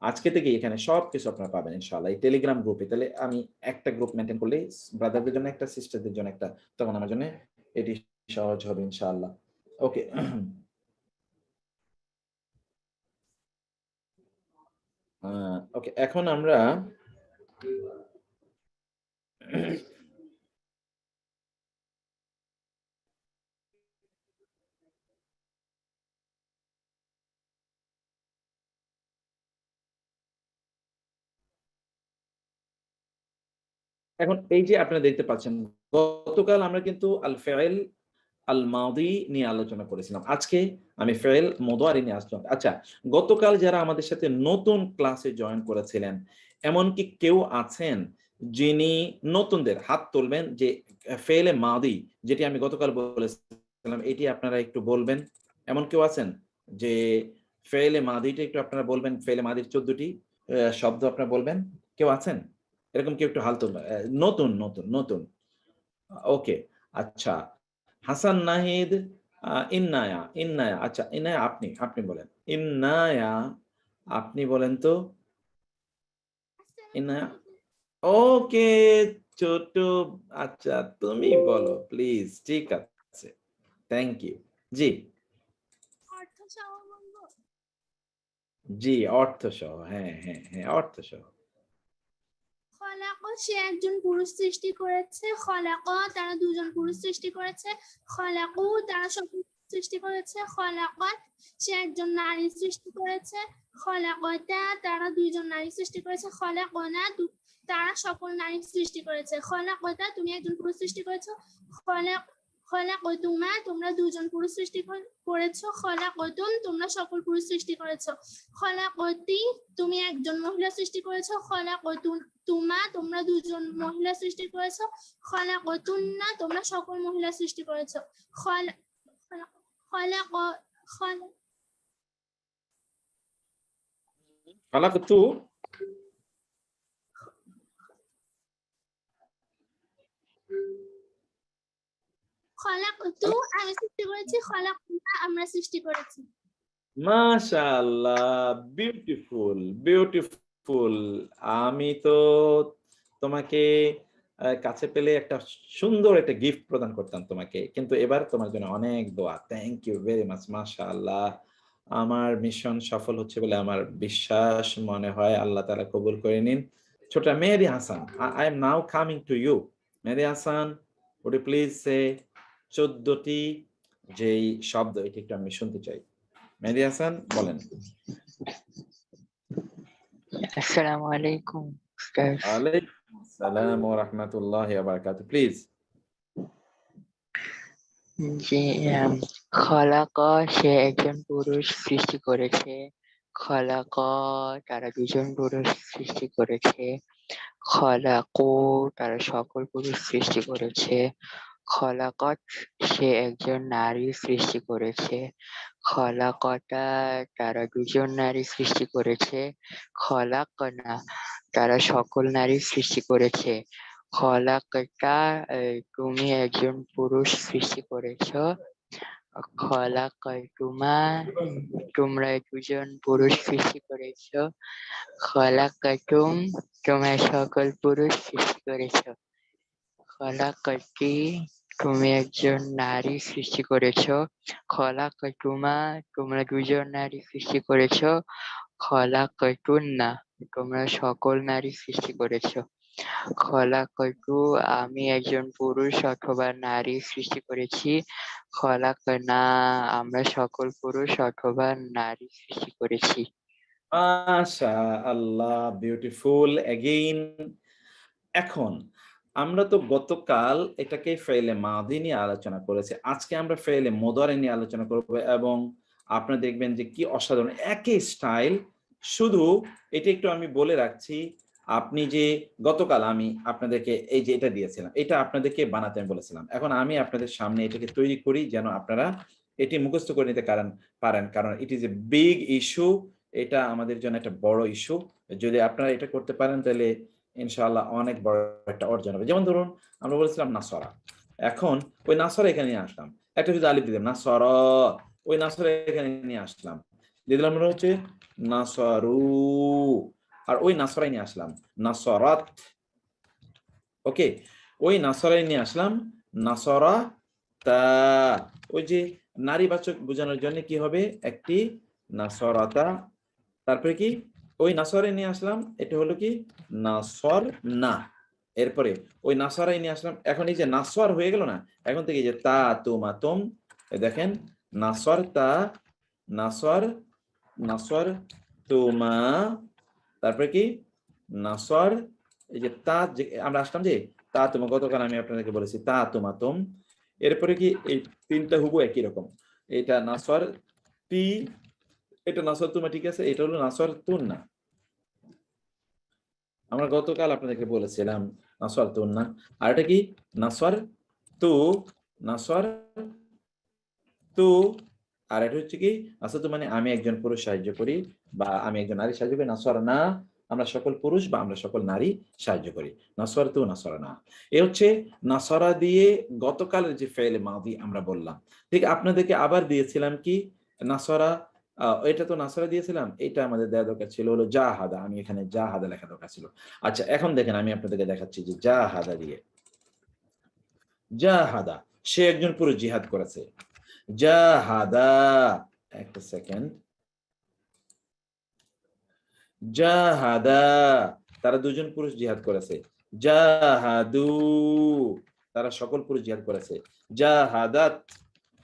আজকে থেকে এখানে সবকিছু আপনারা পাবেন ইনশাআল্লাহ এই টেলিগ্রাম গ্রুপে। তাহলে আমি একটা গ্রুপ মেনটেন করলেই ব্রাদারদের জন্য একটা, সিস্টারদের জন্য একটা, তখন আমার জন্য এটি সহজ হবে ইনশাআল্লাহ। ওকে, ওকে, এখন আমরা এখন এই যে আপনারা দেখতে পাচ্ছেন, গতকাল আমরা কিন্তু আল ফাইল আল মাদি নিয়ে আলোচনা করেছিলাম। আজকে আমি ফাইল মুদারি নিয়ে আসলাম। আচ্ছা, গতকাল যারা আমাদের সাথে নতুন ক্লাসে জয়েন করেছিলেন, এমন কি কেউ আছেন যিনি নতুনদের হাত তুলবেন যে ফাইলে মাদি যেটি আমি গতকাল বলেছিলাম এটি আপনারা একটু বলবেন? এমন কেউ আছেন যে ফাইলে মাদিটা একটু আপনারা বলবেন, ফাইলে মাদির 14 টি শব্দ আপনারা বলবেন? কেউ আছেন? এরকম কেউ একটু হাত তুলবেন। নতুন। ওকে, আচ্ছা। হাসান নাহিদ, ইন্নায়া। আচ্ছা, ইন্নায়া আপনি বলেন। ইন্নায়া, আপনি বলেন তো। ইন্নায়া, ওকে, ছোট, আচ্ছা তুমি বলো প্লিজ। ঠিক আছে, থ্যাংক ইউ। জি, জি, অর্থ সহ। হ্যাঁ, অর্থ সহ। খলাক, সে একজন পুরুষ সৃষ্টি করেছে। খলাক, তারা দুজন পুরুষ সৃষ্টি করেছে। খলাকু, তারা সকল সৃষ্টি করেছে। খলাকাত, সে একজন নারী সৃষ্টি করেছে। খলাকতা, তারা দুইজন নারী সৃষ্টি করেছে। খলাকনা, তারা সকল নারী সৃষ্টি করেছে। খলাকতা, তুমি একজন পুরুষ সৃষ্টি করেছো। খলাক খলাকতুমা, তোমরা দুজন পুরুষ সৃষ্টি করেছো। খলাকতুম, তোমরা সকল পুরুষ সৃষ্টি করেছো। খলাকতি, তুমি একজন মহিলা সৃষ্টি করেছো। খলাকতুন তুমা, তোমরা দুজন মহিলা সৃষ্টি করেছো। খলাকতুন্না, তোমরা সকল মহিলা সৃষ্টি করেছো। খালাকতু, খলাকতু, আমি সৃষ্টি করেছি। খলাকুনা, আমরা সৃষ্টি করেছি। মাশাআল্লাহ, বিউটিফুল, বিউটিফুল। আমি তো তোমাকে কাছে পেলে একটা সুন্দর একটা গিফট প্রদান করতাম তোমাকে। কিন্তু এবার তোমার জন্য অনেক দোয়া। Thank you very much. মাশাআল্লাহ। আমার মিশন সফল হচ্ছে বলে আমার বিশ্বাস মনে হয় আল্লাহ তাআলা কবুল করে নিন। ছোট মেহেদী Hasan, I am now coming to you. Mehedi Hasan, would you please say ১৪ টি যেই শব্দ এটি একটু আমি শুনতে চাই। মেহেদী হাসান বলেন। আসসালামু আলাইকুম উস্তাদ। ওয়ালাইকুম আসসালাম ওয়া রাহমাতুল্লাহি ওয়া বারাকাতুহু। প্লিজ। যে খলাক সে একজন পুরুষ সৃষ্টি করেছে। খলাক তারা দুজন পুরুষ সৃষ্টি করেছে। খলাকু তারা সকল পুরুষ সৃষ্টি করেছে। খলাকত সে একজন নারী সৃষ্টি করেছে। খলাকতা তারা দুজন নারী সৃষ্টি করেছে। খলাকনা তারা সকল নারী সৃষ্টি করেছে। খলাকতা তুমি একজন পুরুষ সৃষ্টি করেছ। খলাকতুমা তোমরা দুজন পুরুষ সৃষ্টি করেছ। খলাকতুম তোমরা সকল পুরুষ সৃষ্টি করেছ। খলাকতি তুমি একজন নারী সৃষ্টি করেছ। খলাকতুমা তোমরা দুজন নারী সৃষ্টি করেছ। খলাকতুন্না তোমরা সকল নারী সৃষ্টি করেছ। খলাকতু আমি একজন পুরুষ অথবা নারী সৃষ্টি করেছি। খলাকনা আমরা সকল পুরুষ অথবা নারী সৃষ্টি করেছি। মাশাআল্লাহ, বিউটিফুল এগেইন। এখন আমরা তো গতকাল এটাকে ফেইলে মাদি নিয়ে আলোচনা করেছি। আজকে আমরা ফেইলে মুদারি নিয়ে আলোচনা করব এবং আপনারা দেখবেন যে কি অসাধারণ একই স্টাইল। শুধু এটা একটু আমি বলে রাখছি, আপনি যে গতকাল আমি আপনাদেরকে এই যে এটা দিয়েছিলাম, এটা আপনাদেরকে বানাতে আমি বলেছিলাম। এখন আমি আপনাদের সামনে এটাকে তৈরি করি যেন আপনারা এটি মুখস্থ করে নিতে পারেন। কারণ it is a big issue. এটা আমাদের জন্য একটা বড় ইস্যু। যদি আপনারা এটা করতে পারেন তাহলে ইনশাআল্লাহ অনেক বড় একটা অর্জন হবে। যেমন ধরুন আমরা বলেছিলাম নাসরা। এখন ওই নাসরা এখানে নিয়ে আসলাম। একটা যদি আলিফ দিলাম নাসরা, ওই নাসরা এখানে নিয়ে আসলাম। দিয়ে দিলাম আমরা হচ্ছে নাসারু। আর ওই নাসরাই নিয়ে আসলাম নাসরাত। ওকে, ওই নাসরাই নিয়ে আসলাম নাসরা তা। ওই যে নারীবাচক বোঝানোর জন্য কি হবে একটি নাসরাতা। তারপরে কি ওই নাসরে নিয়ে আসলাম, এটা হলো কি নাসর না। এরপরে ওই নাসরাই নিয়ে আসলাম। এখন এই যে নাসর হয়ে গেল না, এখন থেকে এই যে তা তুমা তুম, দেখেন নাসর তা, নাসর, নাসর তুমা, তারপরে কি নাসর, এই যে তা যে আমরা আসলাম যে তা তুমা, গতকাল আমি আপনাদেরকে বলেছি তা তুমা তুম। এরপরে কি এই তিনটা হুবু একই রকম। এটা নাসর তি, এটা নাসর তুমা, ঠিক আছে। এটা হলো নাসর তুন না। আমরা গতকাল আপনাদেরকে বলেছিলাম নাসর তুন না। আর এটা কি নাসর তু, নাসর তু। আর এটা হচ্ছে কি নাসর তু মানে আমি একজন পুরুষ সাহায্য করি বা আমি একজন নারী সাহায্য করি। নাসর না আমরা সকল পুরুষ বা আমরা সকল নারী সাহায্য করি। নাসর তু, নাসর না। এ হচ্ছে নাসরা দিয়ে গতকালের যে ফেলে মাদি আমরা বললাম। ঠিক আপনাদেরকে আবার দিয়েছিলাম কি নাসরা, এটা তো নাসরা দিয়েছিলাম। এটা আমাদের দেওয়া দরকার ছিল হলো জাহাদা। আমি এখানে জাহাদা লেখা দরকার ছিল। আচ্ছা এখন দেখেন আমি আপনাদেরকে দেখাচ্ছি যে জাহাদা দিয়ে। জাহাদা সে একজন পুরুষ জিহাদ করেছে। জাহাদা, একটা সেকেন্ড। জাহাদা তারা দুজন পুরুষ জিহাদ করেছে। জাহাদু তারা সকল পুরুষ জিহাদ করেছে। জাহাদাত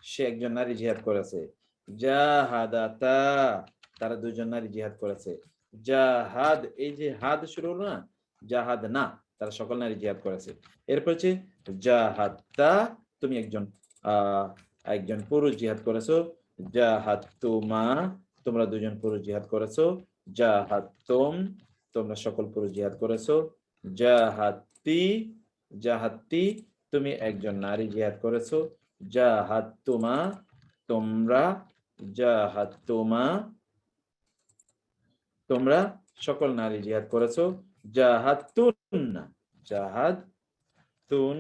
সে একজন নারী জিহাদ করেছে। জাহাদাতা তারা দুজন নারী জিহাদ করেছে। জাহাদ এই যে হাদ শুরু হলো না, জাহাদ না তারা সকল নারী জিহাদ করেছে। এরপর হচ্ছে জাহাদতা তুমি একজন পুরুষ জিহাদ করেছো। জাহাদতুমা তোমরা দুজন পুরুষ জিহাদ করেছো। জাহাদতুম তোমরা সকল পুরুষ জিহাদ করেছো। জাহাদতি জাহাদতি তুমি একজন নারী জিহাদ করেছো। জাহাদতুমা তোমরা, জাহাদতুমা তোমরা সকল নারী জিহাদ করেছো। জাহাদতুন্না জাহাদতুন্না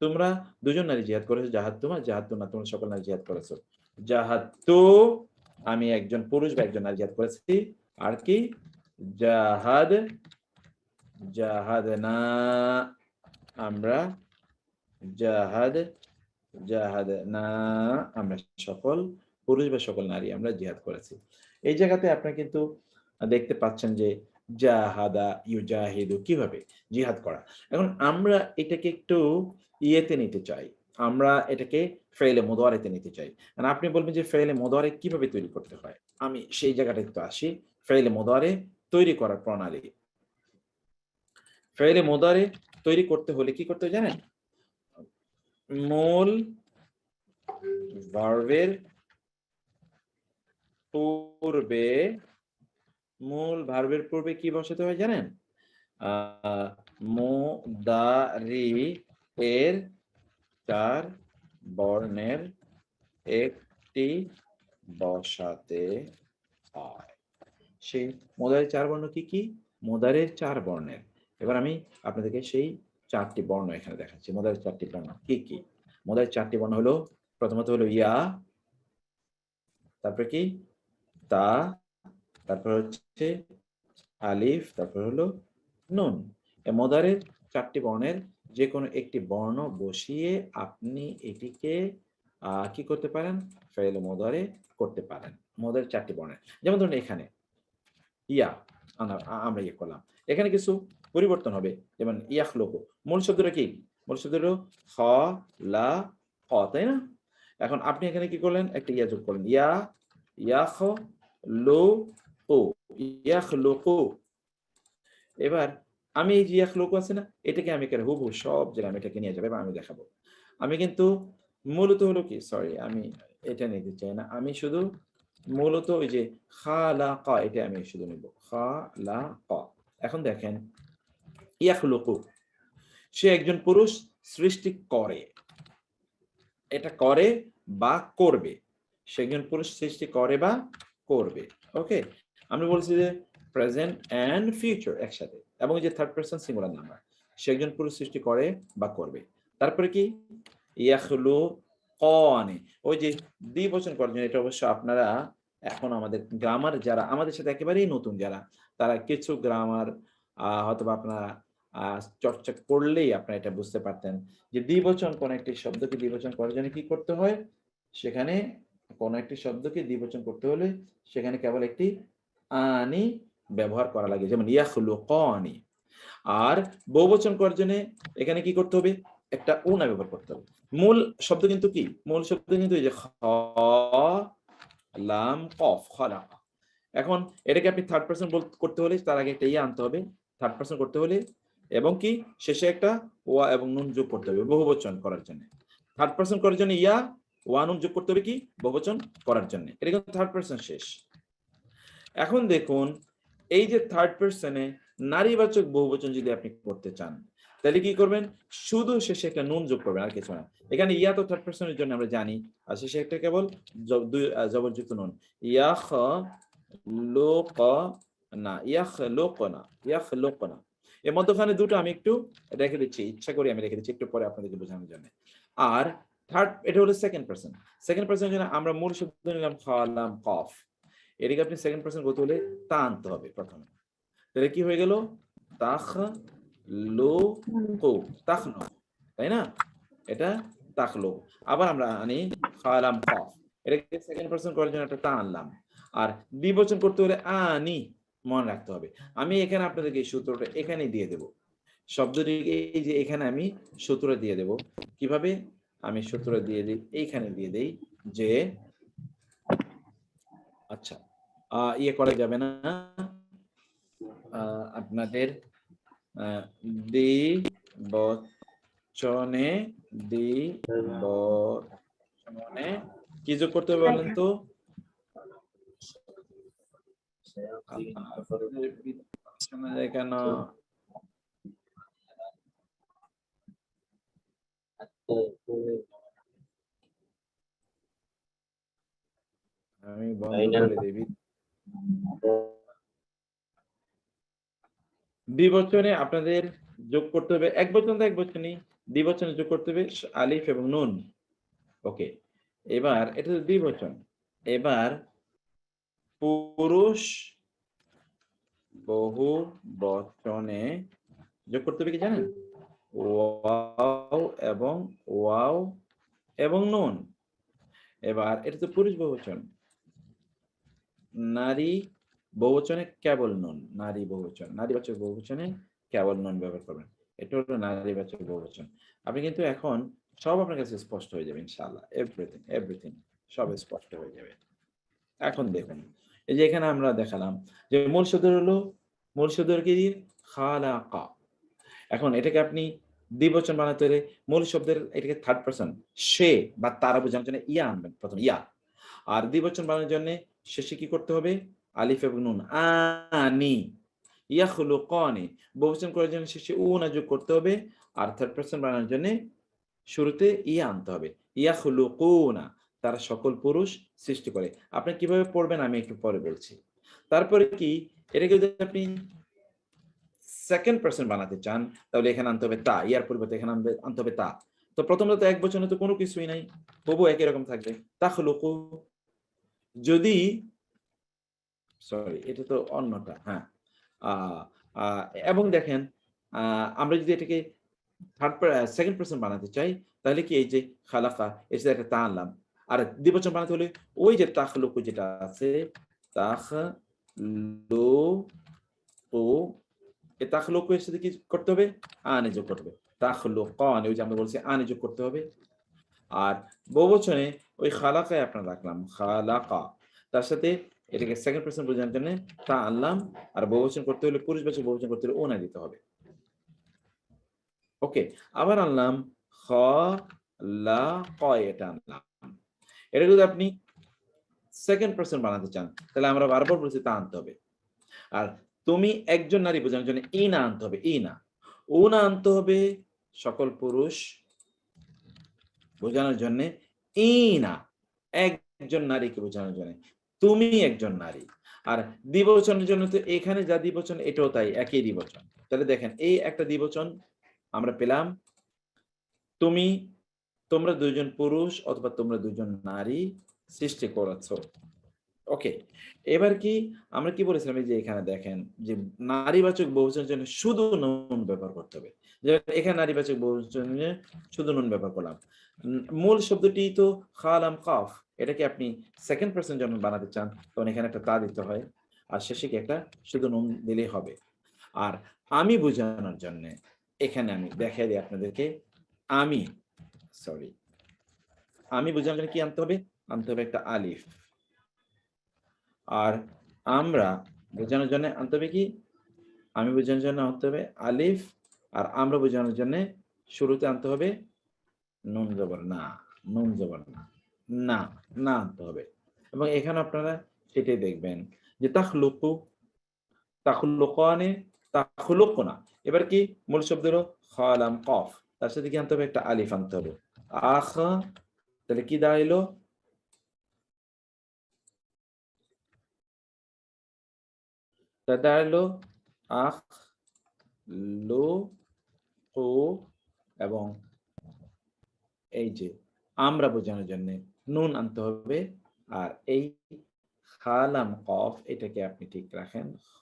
তোমরা দুজন নারী জিহাদ করেছো। জাহাদতুমা জাহাদতুন্না তোমরা সকল নারী জিহাদ করেছো। জাহাদতু আমি একজন পুরুষ বা একজন নারী জিহাদ করেছি। আর কি জাহাদ জাহাদনা আমরা জাহাদ জাহাদনা আমরা সকল পুরুষ বা সকল নারী আমরা জিহাদ করেছি। এই জায়গাতে আপনারা কিন্তু দেখতে পাচ্ছেন যে জাহাদা ইউজাহিদু কিভাবে জিহাদ করা। এখন আমরা এটাকে একটু ইয়েতে নিতে চাই, আমরা এটাকে ফেইলে মুদারিতে নিতে চাই। আর আপনি বলবেন যে ফেইলে মুদারি কিভাবে তৈরি করতে হয়, আমি সেই জায়গাটায় একটু আসি। ফেইলে মুদারি তৈরি করার প্রণালী। ফেইলে মুদারি তৈরি করতে হলে কি করতে হয় জানেন? মূল ভার্বের পূর্বে কি বসাতে হয় জানেন? মুদারি এর 4 বর্ণের একটি বসাতে হয়। সেই মুদারির 4 বর্ণ কি কি? মুদারির 4 বর্ণের। এবার আমি আপনাদেরকে সেই 4টি বর্ণ এখানে দেখাচ্ছি। মুদারির 4টি বর্ণ কি কি? মুদারির 4টি বর্ণ হলো, প্রথমত হলো ইয়া, তারপরে কি তা, তারপর হচ্ছে আলিফ, তারপর হলো নুন। এই মুদারির 4টি বর্ণের যে কোনো একটি বর্ণ বসিয়ে আপনি এটিকে কি করতে পারেন? ফেইল মুদারি করতে পারেন। মুদারির 4টি বর্ণের। যেমন ধরুন এখানে ইয়া আমরা ইয়ে করলাম, এখানে কিছু পরিবর্তন হবে। যেমন ইয়াখলুকু, মূল শব্দটা কি? মূল শব্দ হলো খ লা ক, তাই না? এখন আপনি এখানে কি করলেন? একটা ইয়া যোগ করলেন, ইয়া ইয়াখলুকু ইয়াখলুকু। এবার আমি এই যে ইয়াখলুকু আছে না, এটাকে আমি এখানে হুবহু সব জায়গায় আমি এটাকে নিয়ে যাবো এবং আমি দেখাবো। আমি কিন্তু মূলত হলো কি, সরি আমি এটা নিতে চাই না, আমি শুধু মূলত ওই যে খালাকা এটা আমি শুধু নিব, খালাকা। এখন দেখেন ইয়াখলুকু, সে একজন পুরুষ সৃষ্টি করে, এটা করে বা করবে। সে একজন পুরুষ সৃষ্টি করে বা করবে। ওকে, আমি বলছি যে প্রেজেন্ট এন্ড ফিউচার একসাথে, এবং যে থার্ড পারসন সিঙ্গুলার নাম্বার। সে একজন পুরুষ সৃষ্টি করে বা করবে। তারপরে কি ইয়াখলুকানি, ওই যে দ্বিবচন করার জন্য, এটা অবশ্য আপনারা এখন আমাদের গ্রামার যারা আমাদের সাথে একেবারেই নতুন যারা, তারা কিছু গ্রামার হয়তো আপনারা চর্চা করলেই আপনারা এটা বুঝতে পারতেন যে দ্বিবচন কোন একটি শব্দকে দ্বিবচন করার জন্য কি করতে হয়। সেখানে কোন একটি শব্দকে দ্বিবচন করতে হলে সেখানে কেবল একটি আনি ব্যবহার করা লাগে, যেমন ইয়াখলুকানি। আর বহুবচন করার জন্য এখানে কি করতে হবে? একটা উনা ব্যবহার করতে হবে। মূল শব্দ কিন্তু কি? মূল শব্দ কিন্তু এই যে খ লাম কফ, খালাকা। এখন এটাকে আপনি থার্ড পারসন করতে হলে তার আগে একটা ইয়া আনতে হবে থার্ড পারসন করতে হলে, এবং কি শেষে একটা ওয়া এবং নুন যোগ করতে হবে বহুবচন করার জন্য। থার্ড পারসন করার জন্য ইয়া ওয়া নুন যোগ করতে হবে কি বহুবচন করার জন্য। এটা কিন্তু থার্ড পারসন শেষ। এখন দেখুন এই যে থার্ড পারসনে নারীবাচক বহুবচন যদি আপনি করতে চান তাহলে কি করবেন? শুধু শেষে একটা নুন যোগ করবেন, আর কিছু না। এখানে ইয়া তো থার্ড পারসনের জন্য আমরা জানি, আর শেষে একটা কেবল জবরযুক্ত নুন। ইয়াখলুকনা। এর মধ্যখানে দুটো আমি একটু রেখে দিচ্ছি, ইচ্ছা করি আমি রেখে দিচ্ছি একটু পরে আপনাদেরকে বোঝানোর জন্য। আর থার্ড, এটা হলো সেকেন্ড পারসন। সেকেন্ড পারসনের জন্য আমরা মূল শব্দ নিলাম খালাম কফ, এটাকে আপনি সেকেন্ড পারসন করতে হলে তা আনতে হবে প্রথমে। তাহলে কি হয়ে গেল? তাখলুকু, তাখলুক, তাই না? এটা তাখলুক। আবার আমরা আনি খালাম কফ, এটাকে সেকেন্ড পারসন করার জন্য একটা তা আনলাম। আর দ্বিবচন করতে হলে আনি মনে রাখতে হবে। আমি এখানে আপনাদেরকে এই সূত্রটা এখানে দিয়ে দেব, শব্দটি এই যে এখানে আমি সূত্র দিয়ে দেব। কিভাবে আমি সূত্র দিয়ে দিই? এইখানে দিয়ে দেই যে আচ্ছা ইয়ে করা যাবে না, আপনাদের দ্বিবচনে কি যোগ করতে হবে বলেন তো? কেন আমি বন্ধ করে দেবি। দ্বিবচনে আপনাদের যোগ করতে হবে, এক বচন তো এক বচনই, দ্বিবচনে যোগ করতে হবে আলিফ এবং নুন। ওকে, এবার এটা তো দ্বিবচন। এবার পুরুষ বহু বচনে যোগ করতে হবে কি জানেন? ওয়াও এবং নুন। এবার এটা তো পুরুষ বহুবচন, নারী বহুবচনে কেবল নুন, নারী বহুবচন, নারীবাচক বহুবচনে কেবল নুন ব্যবহার করবেন। এটা হলো নারীবাচক বহুবচন। আপনি কিন্তু এখন সব আপনার কাছে স্পষ্ট হয়ে যাবে ইনশাআল্লাহ, এভরিথিং সব স্পষ্ট হয়ে যাবে। এখন দেখুন, এই যে এখানে আমরা দেখালাম যে মূল শব্দ হলো, মূল শব্দ কি? খালাকা। এখন এটাকে আপনি দ্বিবচন বানাতে হলে মূল শব্দের এটাকে থার্ড পারসন সে বা তারা বোঝানোর জন্য ইয়া আনবেন, প্রথম ইয়া। আর দ্বিবচন বানানোর জন্য শেষে কি করতে হবে? আলিফ এবং নুন, আনি ইয়াখলুকানি। বহুবচন করার জন্য শেষে না যোগ করতে হবে। আর থার্ড পারসন বানানোর জন্য শুরুতে ইয়া আনতে হবে, ইয়াখলুকুনা, তারা সকল পুরুষ সৃষ্টি করে। আপনি কিভাবে পড়বেন আমি একটু পরে বলছি। তারপরে কি, এটাকে যদি আপনি সেকেন্ড পারসন বানাতে চান তাহলে এখানে আনতে হবে তা, ইয়ার পরিবর্তে এখানে আনতে হবে তা। তো প্রথমত তো এক বচনে তো কোনো কিছুই নাই, তবু একই রকম থাকবে তাখলুকু। যদি সরি এটা তো অন্যটা, হ্যাঁ। এবং দেখেন আমরা যদি এটাকে সেকেন্ড পারসন বানাতে চাই তাহলে কি, এই যে খালাকা এর সাথে একটা তা আনলাম। আর দ্বিবচন বানাতে হলে ওই যে তাখলুকু যেটা আছে, তাখলুকু, এই তাখলুকু এর সাথে কি করতে হবে? আনে যোগ করতে হবে, তাখলুকান, ওই যে আমরা বলছি আনে যোগ করতে হবে। আর বহুবচনে ওই খালাকায় আপনার রাখলাম খালাকা, তার সাথে এটাকে সেকেন্ড পারসন বোঝানোর জন্য তা আনলাম। আর বহুবচন করতে হলে, পুরুষবাচক বহুবচন করতে হলে ওনা দিতে হবে। ওকে, আবার আনলাম খালাকা, এটা আনলাম। এটা যদি আপনি সেকেন্ড পারসন বানাতে চান তাহলে আমরা বারবার বলছি তা আনতে হবে। আর তুমি একজন নারী বোঝানোর জন্য ইনা আনতে হবে, ইনা। ওনা আনতে হবে সকল পুরুষ বোঝানোর জন্য, ইনা একজন নারীকে বোঝানোর জন্য, তুমি একজন নারী। আর দ্বিবচনের জন্য তো এখানে যা দ্বিবচন এটাও তাই, একই দ্বিবচন। তাহলে দেখেন এই একটা দ্বিবচন আমরা পেলাম, তুমি, তোমরা দুইজন পুরুষ অথবা তোমরা দুইজন নারী সৃষ্টি করেছো। ওকে, এবার কি আমরা কি বলেছিলাম, এই যে এখানে দেখেন যে নারীবাচক বহুবচনের জন্য শুধু নুন ব্যবহার করতে হবে। যে এখানে নারীবাচক বহুবচনের জন্য শুধু নুন ব্যবহার করলাম। মূল শব্দটি তো খালাম কাফ, এটাকে আপনি সেকেন্ড পারসন যখন বানাতে চান তখন এখানে একটা তা দিতে হয়, আর শেষে কি একটা শুধু নুন দিলেই হবে। আর আমি বোঝানোর জন্য এখানে আমি দেখাই দিই আপনাদেরকে, আমি বোঝানোর জন্য কি আনতে হবে? আনতে হবে একটা আলিফ। আর আমরা বোঝানোর জন্য আনতে হবে কি? আমি বোঝানোর জন্য আনতে হবে আলিফ। আর আমরা বোঝানোর জন্য শুরুতে আনতে হবে নুন জবর না, নুন জবর না, না আনতে হবে। এবং এখানে আপনারা সেটাই দেখবেন যে তাখলুকু, তাখলুকানে, তাখলুকুনা। এবার কি মূল শব্দ হলো খালাম কফ, তার সাথে কি আনতে হবে? একটা আলিফ আনতে হবে, আখ। তাহলে কি দাঁড়াইলো? দাঁড়াইলো আখ লো ও, এবং এই যে আমরা বোঝানোর জন্য নুন আনতে হবে। আর এই খালাম কফ এটাকে আপনি ঠিক রাখেন, খ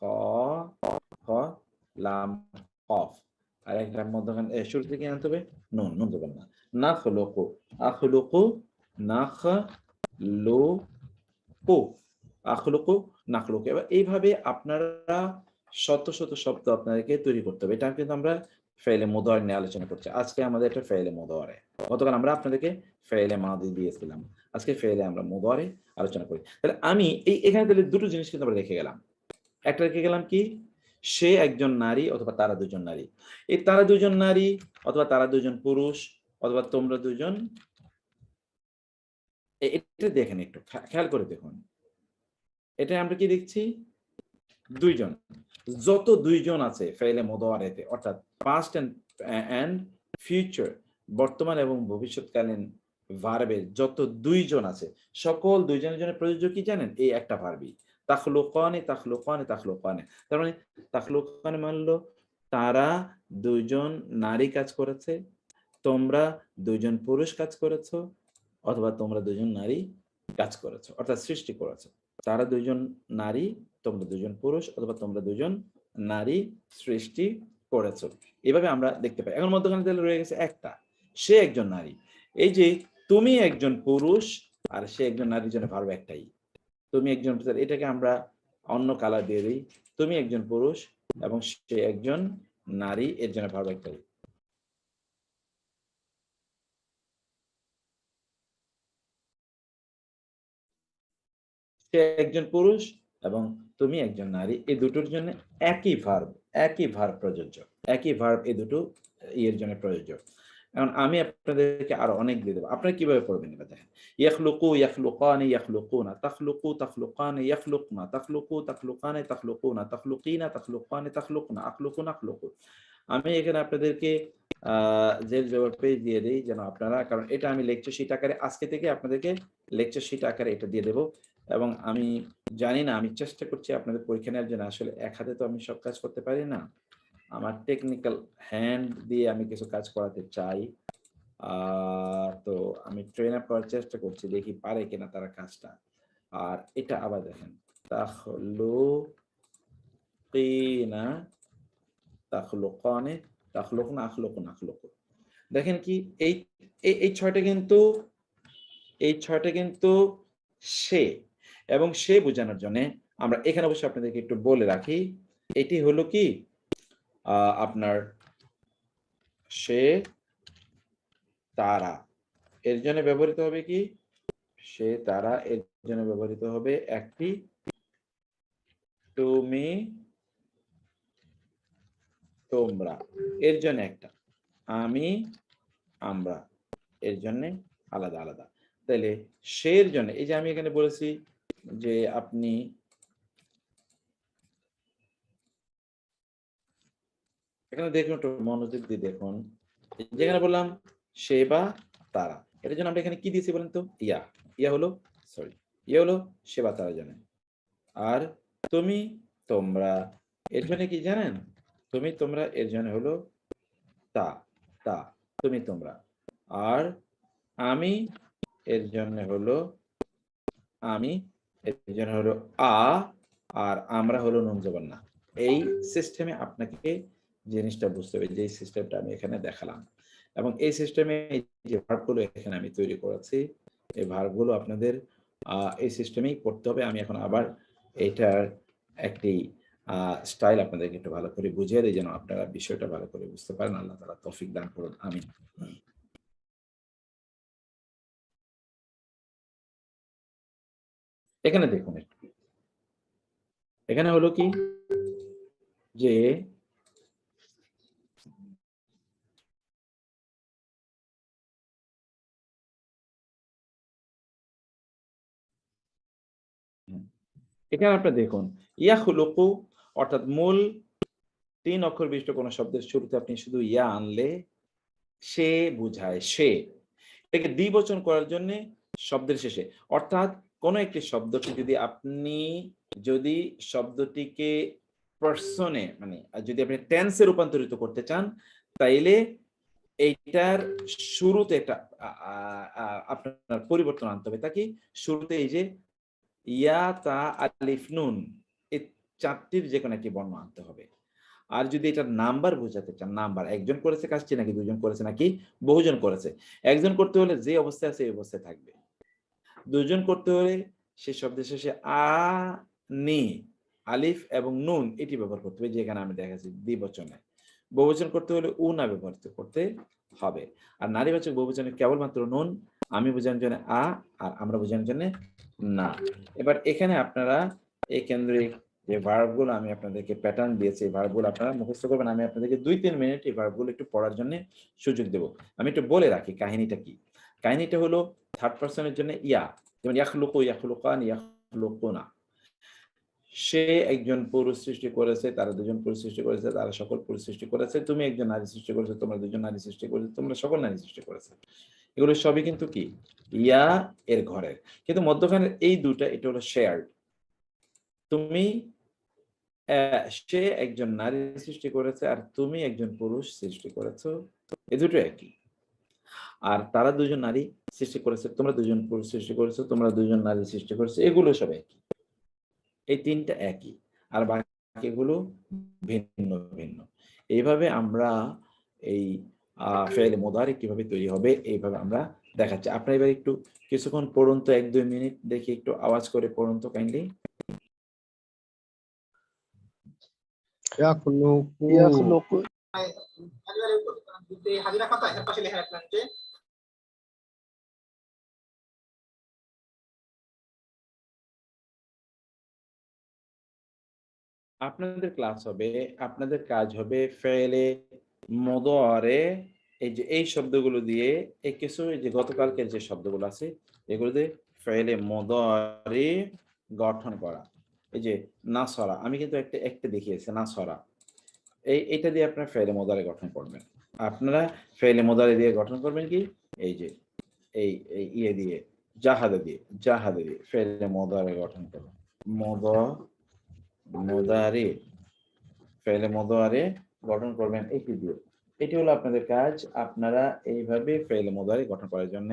খ লাম কফ। আর একটা মধ্যখান শুরু থেকে আনতে হবে নুন, নুন দেবেন না। নাখলুকু, আখলুকু, নাখলুকু, আখলুকু, নাখলুকু। এবার এইভাবে আপনারা শত শত শব্দ আপনাদেরকে তৈরি করতে হবে। এটা কিন্তু আমরা ফেলে মুদাওয়ার নিয়ে আলোচনা করছি। আজকে আমাদের একটা ফেলে মুদাওয়ারে, গতকাল আমরা আপনাদেরকে ফেলে মাদি দিয়েছিলাম, আজকে ফেলে আমরা মুদাওয়ারে আলোচনা করি। তাহলে আমি এখানে তাহলে দুটো জিনিস কিন্তু আমরা রেখে গেলাম। একটা রেখে গেলাম কি, সে একজন নারী অথবা তারা দুজন নারী। এই তারা দুজন নারী অথবা তারা দুজন পুরুষ অথবা তোমরা দুজন, এটা দেখেন একটু খেয়াল করে দেখুন, এটা আমরা কি দেখছি? দুইজন। যত দুইজন আছে ফেলে মুদাওয়ারেতে, অর্থাৎ পাস্ট এন্ড ফিউচার, বর্তমান এবং ভবিষ্যৎকালীন ভার্বে যত দুইজন আছে, সকল দুইজনের জন্য প্রযোজ্য কি জানেন? এই একটা ভার্বই, তাখলুকানে, তাখলুকানে, তাখলুকানে। তার মানে তাখলুকানে মানলো তারা দুইজন নারী কাজ করেছে, তোমরা দুইজন পুরুষ কাজ করেছো, অথবা তোমরা দুজন নারী কাজ করেছো, অর্থাৎ সৃষ্টি করেছো। তারা দুইজন নারী, তোমরা দুজন পুরুষ, অথবা তোমরা দুজন নারী সৃষ্টি করেছো। এভাবে আমরা দেখতে পাই। এখন মধ্যখানে তাহলে রয়ে গেছে একটা, সে একজন নারী। এই যে তুমি একজন পুরুষ আর সে একজন নারীর জন্য ভার্ব একটাই। তুমি একজন, এটাকে আমরা অন্য কালার দিয়ে দিই। তুমি একজন পুরুষ এবং সে একজন নারী, এর জন্য ভার্ব একটাই। সে একজন পুরুষ এবং তুমি একজন নারী, এই দুটোর জন্য একই ভার্ব প্রযোজ্য, একই ভার্ব এই দুটো এর জন্য প্রযোজ্য। এখন আমি আপনাদেরকে আরো অনেক দিয়ে দেবো, আপনারা কিভাবে পড়বেন এটা দেখেন। ইয়াখলুকু ইয়াখলুকানি ইয়াখলুকুনা, তাখলুকু তাখলুকানি ইয়াখলুকনা, তাখলুকু তাখলুকানি তাখলুকুনা, তাখলুকিনা তাখলুকানি তাখলুকনা, আখলুকুন আখলুকু। আমি এখানে আপনাদেরকে জেল জবর পেজ দিয়ে দিই যেন আপনারা, কারণ এটা আমি লেকচার শিট আকারে আজকে থেকে আপনাদেরকে লেকচার শিট আকারে এটা দিয়ে দেবো। এবং আমি জানি না, আমি চেষ্টা করছি আপনাদের পরীক্ষা নেওয়ার জন্য। আসলে এক হাতে তো আমি সব কাজ করতে পারি না, আমার টেকনিক্যাল হ্যান্ড দিয়ে আমি কিছু কাজ করাতে চাই। তো আমি ট্রেন আপ করার চেষ্টা করছি, দেখি পারে কিনা তারা কাজটা। আর এটা আবার দেখেন, তাখলুকিনা তাখলুকানে তাখলুকনা আখলুকুন আখলুকু। দেখেন কি এই এই ছয়টা কিন্তু সে, এবং সে বোঝানোর জন্য আমরা এখানে অবশ্যই আপনাদেরকে একটু বলে রাখি, এটি হলো কি আপনার সে তারা, এর জন্য ব্যবহৃত হবে কি সে তারা, এর জন্য ব্যবহৃত হবে একটি তুমি তোমরা, এর জন্য একটা আমি আমরা, এর জন্য আলাদা আলাদা। তাহলে সে এর জন্য এই যে আমি এখানে বলেছি যে আপনি এখানে দেখুন, একটু মনোযোগ দিয়ে দেখুন, যেখানে বললাম সে বা তারা, এটার জন্য আমরা এখানে কি দিয়েছি বলেন তো, ইয়া হলো সে বা তারা জানেন। আর তুমি তোমরা এর জন্য কি জানেন, তুমি তোমরা এর জন্য হলো তা তা তুমি তোমরা। আর আমি এর জন্য হলো আমি, এর জন্য হলো আর আমরা হলো নুন জবর না। এই সিস্টেমে আপনাকে জিনিসটা বুঝতে হবে, যে সিস্টেমটা আমি এখানে দেখালাম। এবং এই সিস্টেমে যে ভার্বগুলো এখানে আমি তৈরি করেছি, এই ভার্বগুলো আপনাদের এই সিস্টেমেই করতে হবে। আমি এখন আবার এটার একটি স্টাইল আপনাদেরকে একটু ভালো করে বুঝিয়ে দিই, যেন আপনারা বিষয়টা ভালো করে বুঝতে পারেন। আল্লাহ তাআলা তৌফিক দান করুন, আমিন। এখানে দেখুন, এখানে হলো কি যে এখানে আপনি দেখুন, ইয়াখলুকু অর্থাৎ মূল 3 অক্ষর বিশিষ্ট কোন শব্দের শুরুতে আপনি শুধু ইয়া আনলে সে বুঝায়, সে। এটাকে দ্বিবচন করার জন্য শব্দের শেষে, অর্থাৎ কোন একটি শব্দকে যদি শব্দটিকে পার্সনে, মানে যদি আপনি টেন্সে রূপান্তরিত করতে চান, তাইলে এইটার শুরুতে একটা আপনার পরিবর্তন আনতে হবে। তা কি, শুরুতে এই যে ইয়া তা আলিফ নুন, এই 4টির যে কোনো একটি বর্ণ আনতে হবে। আর যদি এটা নাম্বার বোঝাতে চান, নাম্বার একজন করেছে কাজটি নাকি দুজন করেছে নাকি বহুজন করেছে, একজন করতে হলে যে অবস্থায় আছে এই অবস্থায় থাকবে, দুজন করতে হলে সে শব্দের শেষে নি আলিফ এবং নুন এটি ব্যবহার করতে হবে, যেখানে আমি দেখাচ্ছি দ্বিবচনে। বহুবচন করতে হলে না ব্যবহার করতে হবে। আর নারীবাচক বহুবচনে কেবলমাত্র নুন, আমি বোঝানোর জন্য আর আমরা বোঝানোর জন্য না। এবার এখানে আপনারা এই কেন্দ্রিক যে ভার্বগুলো আমি আপনাদেরকে প্যাটার্ন দিয়েছি, এই ভার্বগুলো আপনারা মুখস্থ করবেন। আমি আপনাদেরকে 2-3 মিনিট এই ভার্বগুলো একটু পড়ার জন্য সুযোগ দেব। আমি একটু বলে রাখি কাহিনীটা কি। কাহিনীটা হলো থার্ড পারসনের জন্য ইয়া, যেমন ইয়াখলুকু ইয়াখলুকান ইয়াখলুকুনা। সে একজন পুরুষ সৃষ্টি করেছে, তারা দুজন পুরুষ সৃষ্টি করেছে, তারা সকল পুরুষ সৃষ্টি করেছে। তুমি একজন নারী সৃষ্টি করেছো, তোমরা দুজন নারী সৃষ্টি করেছো, তোমরা সকল নারী সৃষ্টি করেছে। এগুলো সবই কিন্তু কি ইয়া এর ঘরের, কিন্তু মধ্যখানের এই দুটা এটা হলো শেয়ার্ড। তুমি সে একজন নারী সৃষ্টি করেছে আর তুমি একজন পুরুষ সৃষ্টি করেছো, এ দুটো একই। আর তারা দুজন নারী সৃষ্টি করেছে, তোমরা দুজন পুরুষ সৃষ্টি করেছো, তোমরা দুজন নারী সৃষ্টি করেছো, এগুলো সব একই। এই তিনটা একই, আর বাকিগুলো ভিন্ন ভিন্ন। এইভাবে আমরা এই ফেল মুদারি কিভাবে তৈরি হবে এইভাবে আমরা দেখাচ্ছি। আপনারা এবার একটু কিছুক্ষণ পড়ুন তো, 1-2 মিনিট দেখি, একটু আওয়াজ করে পড়ুন তো কাইন্ডলি। يخلق আপনাদের ক্লাস হবে, আপনাদের কাজ হবে ফেলে মুদারে, এই যে এই শব্দগুলো দিয়ে, এই কিছু এই যে গতকালকের যে শব্দগুলো আছে এগুলো দিয়ে ফেলে মুদারে গঠন করা। এই যে নাসরা, আমি কিন্তু একটা দেখিয়েছি নাসরা, এইটা দিয়ে আপনারা ফেলে মুদারে গঠন করবেন। আপনারা ফেলে মুদারে দিয়ে গঠন করবেন কি, এই যে এই ইয়ে দিয়ে, জাহাদা দিয়ে ফেলে মুদারে গঠন করবেন। মুদারে ফেলে মুদারে গঠন করবেন এটি দিয়ে। এটি হলো আপনাদের কাজ। আপনারা এইভাবে ফেলে মুদারে গঠন করার জন্য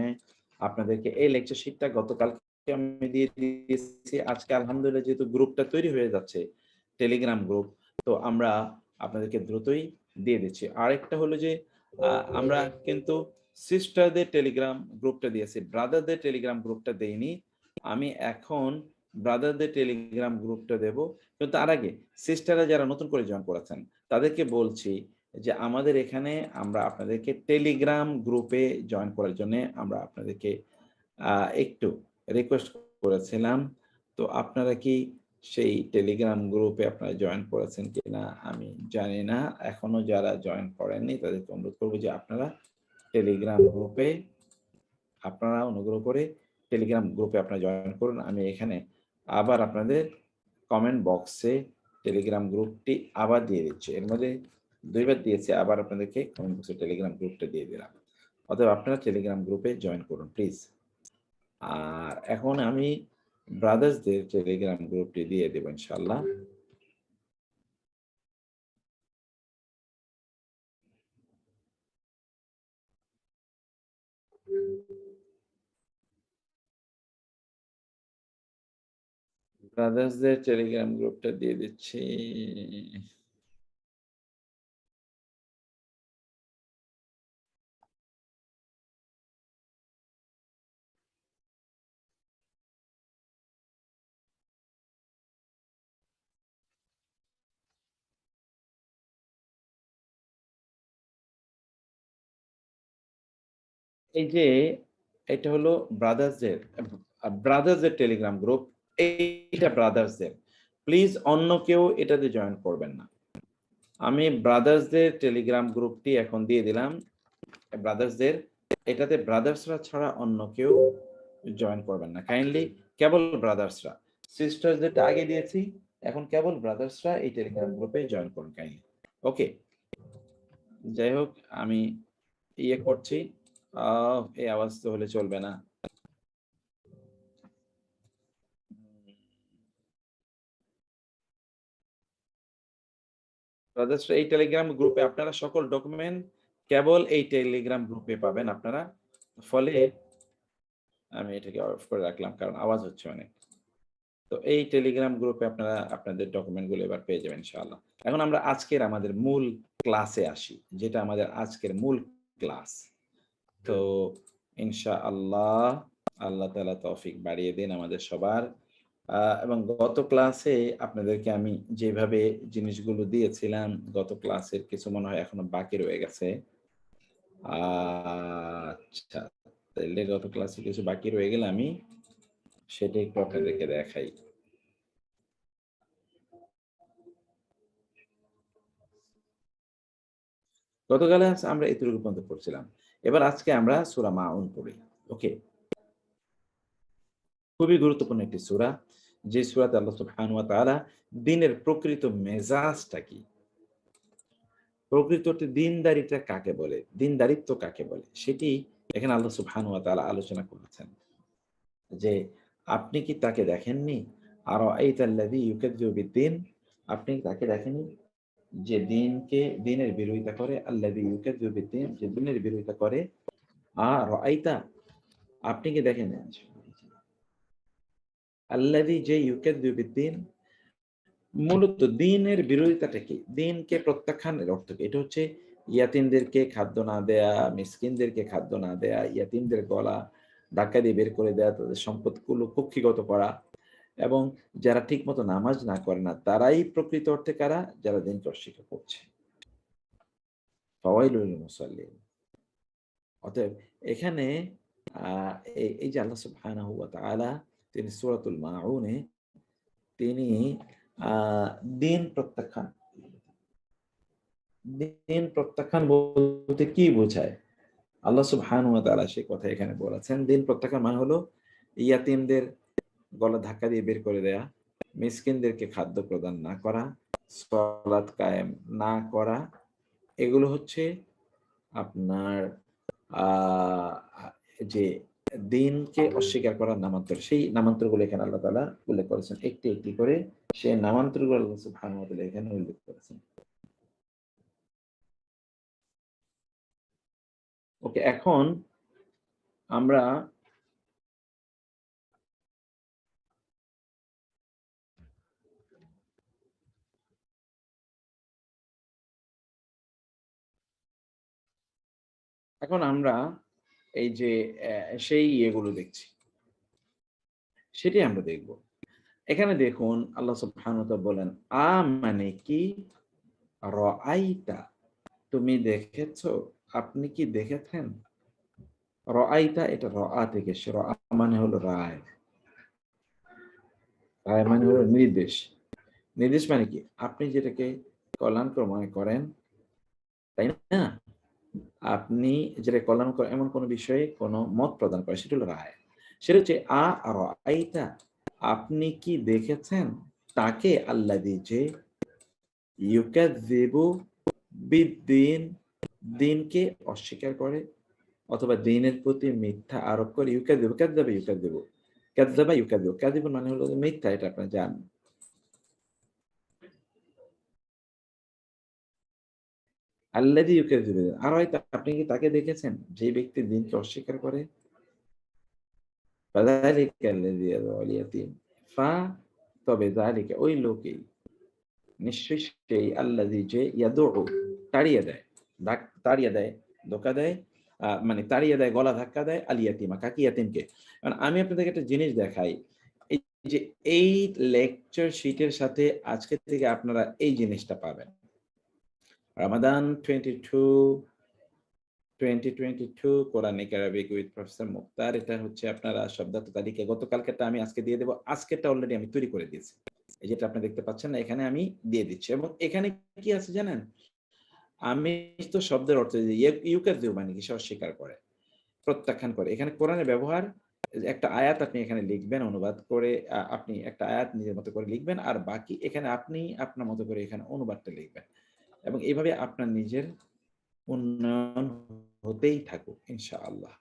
আপনাদেরকে এই লেকচার শিটটা গতকালকে আমি দিয়ে দিয়েছি। আজকে আলহামদুলিল্লাহ যেহেতু গ্রুপটা তৈরি হয়ে যাচ্ছে, টেলিগ্রাম গ্রুপ, তো আমরা আপনাদেরকে দ্রুতই দিয়ে দিচ্ছি। আরেকটা হলো যে আমরা কিন্তু সিস্টারদের টেলিগ্রাম গ্রুপটা দিয়েছি, ব্রাদারদের টেলিগ্রাম গ্রুপটা দেইনি। আমি এখন ব্রাদারদের টেলিগ্রাম গ্রুপটা দেব, কিন্তু তার আগে সিস্টাররা যারা নতুন করে জয়েন করেছেন তাদেরকে বলছি যে আমাদের এখানে আমরা আপনাদেরকে টেলিগ্রাম গ্রুপে জয়েন করার জন্য আমরা আপনাদেরকে একটু রিকোয়েস্ট করেছিলাম। তো আপনারা কি সেই টেলিগ্রাম গ্রুপে আপনারা জয়েন করেছেন কিনা আমি জানি না। এখনো যারা জয়েন করেননি তাদেরকে অনুরোধ করবো যে আপনারা টেলিগ্রাম গ্রুপে আপনারা অনুগ্রহ করে টেলিগ্রাম গ্রুপে আপনারা জয়েন করুন। আমি এখানে আবার আপনাদের কমেন্ট বক্সে টেলিগ্রাম গ্রুপটি আবার দিয়ে দিচ্ছি, এর মধ্যে 2বার দিয়েছি, আবার আপনাদেরকে কমেন্ট বক্সে টেলিগ্রাম গ্রুপটা দিয়ে দিলাম। অতএব আপনারা টেলিগ্রাম গ্রুপে জয়েন করুন প্লিজ। আর এখন আমি ব্রাদার্সদের টেলিগ্রাম গ্রুপটি দিয়ে দেব ইনশাআল্লাহ। ব্রাদার্সদের টেলিগ্রাম গ্রুপটা দিয়ে দিচ্ছি। এই যে এটা হলো ব্রাদার্সদের টেলিগ্রাম গ্রুপ, এইটা ব্রাদার্সদের, প্লিজ অন্য কেউ এটাতে জয়েন করবেন না। আমি ব্রাদার্সদের টেলিগ্রাম গ্রুপটি এখন দিয়ে দিলাম ব্রাদার্সদের, এটাতে ব্রাদার্সরা ছাড়া অন্য কেউ জয়েন করবেন না কাইন্ডলি, কেবল ব্রাদার্সরা। সিস্টারসদেরটা আগে দিয়েছি, এখন কেবল ব্রাদার্সরা এই টেলিগ্রাম গ্রুপে জয়েন করুন কাইন্ডলি। ওকে, যাই হোক আমি ইয়ে করছি, এই আওয়াজ তো হলে চলবে না। ব্রাদার্সরা এই টেলিগ্রাম গ্রুপে আপনারা সকল ডকুমেন্ট কেবল এই টেলিগ্রাম গ্রুপে পাবেন আপনারা। ফলে আমি এটাকে অফ করে রাখলাম কারণ আওয়াজ হচ্ছে অনেক। তো এই টেলিগ্রাম গ্রুপে আপনারা আপনাদের ডকুমেন্টগুলো এবার পেয়ে যাবেন ইনশাআল্লাহ। এখন আমরা আজকের আমাদের মূল ক্লাসে আসি, যেটা আমাদের আজকের মূল ক্লাস। তো ইনশাআল্লাহ আল্লাহ তাআলা তৌফিক বাড়িয়ে দিন আমাদের সবার। এবং গত ক্লাসে আপনাদেরকে আমি যেভাবে জিনিসগুলো দিয়েছিলাম, গত ক্লাসের কিছু মনে হয় এখনো বাকি রয়ে গেছে। আচ্ছা, তাহলে গত ক্লাসে কিছু বাকি রয়ে গেলে আমি সেটা একটু আপনাদেরকে দেখাই। গতকালে আমরা এতটুকু পর্যন্ত পড়ছিলাম। এবার আজকে আমরা সূরা মাউন পড়ি। ওকে, খুবই গুরুত্বপূর্ণ একটি সূরা, যে সূরাতে আল্লাহ সুবহানাহু ওয়া তাআলা দ্বীনের প্রকৃত মেজাজটা কি, প্রকৃত দ্বীনদারিতা কাকে বলে, দ্বীনদারিত্ব কাকে বলে, সেটি এখানে আল্লাহ সুবহানাহু ওয়া তাআলা আলোচনা করেছেন। যে আপনি কি তাকে দেখেননি, আর আইতাল্লাযী ইউকাযযিবু বিদ্দীন, আপনি তাকে দেখেননি যে দ্বীনের বিরোধিতা করে, আল্লাযী ইউকাযযিবু বিদ্দীন, যে দ্বীনের বিরোধিতা করে, আর আইতা, আপনি কি দেখেন, আল্লাযী, যে ইউকাযযিবু বিদ্দীন, মূলত দিনের বিরোধিতাটা কি? দিনকে প্রত্যাখ্যানের অর্থ কি? এটা হচ্ছে ইয়াতিমদেরকে খাদ্য না দেয়া, মিসকিনদেরকে খাদ্য না দেয়া, ইয়াতিমদের গলা ধাক্কা দিয়ে বের করে দেয়া, তাদের সম্পদগুলো কুক্ষিগত করা এবং যারা ঠিকমতো নামাজ না করে না তারাই প্রকৃত অর্থে কারা? যারা দিনকে অস্বীকার করছে। ফাওয়াইলুল লিল মুসাল্লিন। অতএব এখানে এই যে আল্লাহ সুবহানাহু ওয়া তাআলা তিনি সূরাতুল মাউনে তিনি দিন প্রত্যাখ্যান বলতে কি বোঝায়? আল্লাহ সুবহানাহু ওয়া তাআলা সেই কথা এখানে বলেছেন। দিন প্রত্যাখ্যান মানে হলো ইয়াতিমদের গলা ধাক্কা দিয়ে বের করে দেয়া, মিসকিনদেরকে খাদ্য প্রদান না করা, সালাত কায়েম না করা, এগুলো হচ্ছে আপনার যে দিনকে অস্বীকার করার নামান্তর। সেই নামান্তরগুলো এখানে আল্লাহ তাআলা উল্লেখ করেছেন। একটি একটি করে সেই নামান্তরগুলো আল্লাহ সুবহানাহু ওয়া তাআলা এখানে উল্লেখ করেছেন। ওকে, এখন আমরা এই যে সেই ইয়েগুলো দেখছি, সেটি আমরা দেখব। এখানে দেখুন আল্লাহ সুবহানাহু ওয়া তাআলা বলেন, মানে কি? রাআইতা, তুমি দেখেছো? আপনি কি দেখেছেন? রাআইতা এটা রাআ থেকে এসেছে। রাআ মানে হলো রায়। রায় মানে হলো নির্দেশ। নির্দেশ মানে কি? আপনি যেটাকে কল্যাণকর মনে করেন, তাই না? আপনি যেটা কল্যাণকর এমন কোনো বিষয়ে কোনো মত প্রদান করে, সেটা হলো রায়। সেটা হচ্ছে রাআইতা, আপনি কি দেখেছেন তাকে? আল্লাযী, যে ইউকাযযিবু বিদ্দীন, দিনকে অস্বীকার করে অথবা দিনের প্রতি মিথ্যা আরোপ করে। ইউকাযযিবু, কাযযাবা ইউকাযযিবু, কাযযাবা ইউকাযযিবু, কাযিবুন মানে হলো মিথ্যা, এটা আপনারা জানেন। আল্লাযী ইউকাযযিবু, আরাআইতা, আপনি কি তাকে দেখেছেন যে ব্যক্তি দিনকে অস্বীকার করে? ফাযালিকা আল্লাযী ইয়াদউল ইয়াতীম, তবে যালিকা ওই লোকই, নিশ্চয়ই সেই, আল্লাযী যে ইয়াদউ তাড়িয়ে দেয়, তাড়িয়ে দেয়, ধোঁকা দেয়, মানে তাড়িয়ে দেয়, গলা ধাক্কা দেয়, আল ইয়াতীমা, কাকে? ইয়াতীমকে। কারণ আমি আপনাদেরকে একটা জিনিস দেখাই, এই যে এই লেকচার শীটের সাথে আজকে থেকে আপনারা এই জিনিসটা পাবেন। রমাদান 2022 কোরআনিক আরবিক উইথ প্রফেসর মুক্তার, এটা হচ্ছে আপনারা শব্দার্থ তালিকা। গতকালকেরটা আমি আজকে দিয়ে দেব, আজকেরটা অলরেডি আমি তৈরি করে দিয়েছি। এই যেটা আপনি দেখতে পাচ্ছেন না, এখানে আমি দিয়ে দিচ্ছি। এবং এখানে কি আছে জানেন? আমি তো শব্দের অর্থ ইউকাযযিবু মানে কি? সে অস্বীকার করে, প্রত্যাখ্যান করে। এখানে কোরআনের ব্যবহার, একটা আয়াত আপনি এখানে লিখবেন অনুবাদ করে, আপনি একটা আয়াত নিজের মতো করে লিখবেন, আর বাকি এখানে আপনি আপনার মতো করে এখানে অনুবাদটা লিখবেন, এবং এইভাবে আপনার নিজের উন্নয়ন হতেই থাকুক ইনশাআল্লাহ।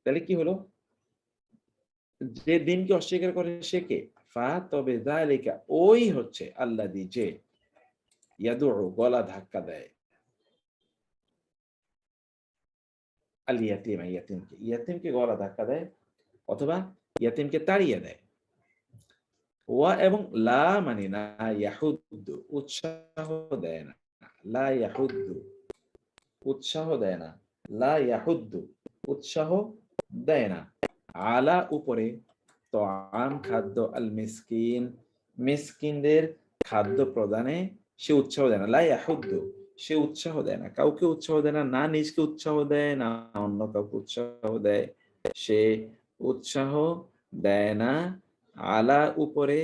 তাহলে কি হলো? যে দিনকে অস্বীকার করে সে কে? তবে যালিকা ওই হচ্ছে, আল্লাযী যে, ইয়াদউ গলা ধাক্কা দেয়, আল ইয়াতীমা ইয়াতীমকে, ইয়াতীমকে গলা ধাক্কা দেয় অথবা ইয়াতীমকে তাড়িয়ে দেয়। ওয়া এবং লা মানে না, ইয়াহুদ্দু উৎসাহ দেয় না, লা ইয়াহুদ্দু উৎসাহ দেয় না, লা ইয়াহুদ্দু উৎসাহ দেয় না, আলা উপরে, তাআম খাদ্য, আল মিসকিন মিসকিনদের খাদ্য প্রদানে সে উৎসাহ দেয় না। লা ইয়াহুদ্দু, সে উৎসাহ দেয় না, কাউকে উৎসাহ দেয় না, না নিজকে উৎসাহ দেয়, না অন্য কাউকে উৎসাহ দেয়, সে উৎসাহ দেয় না, আলা উপরে,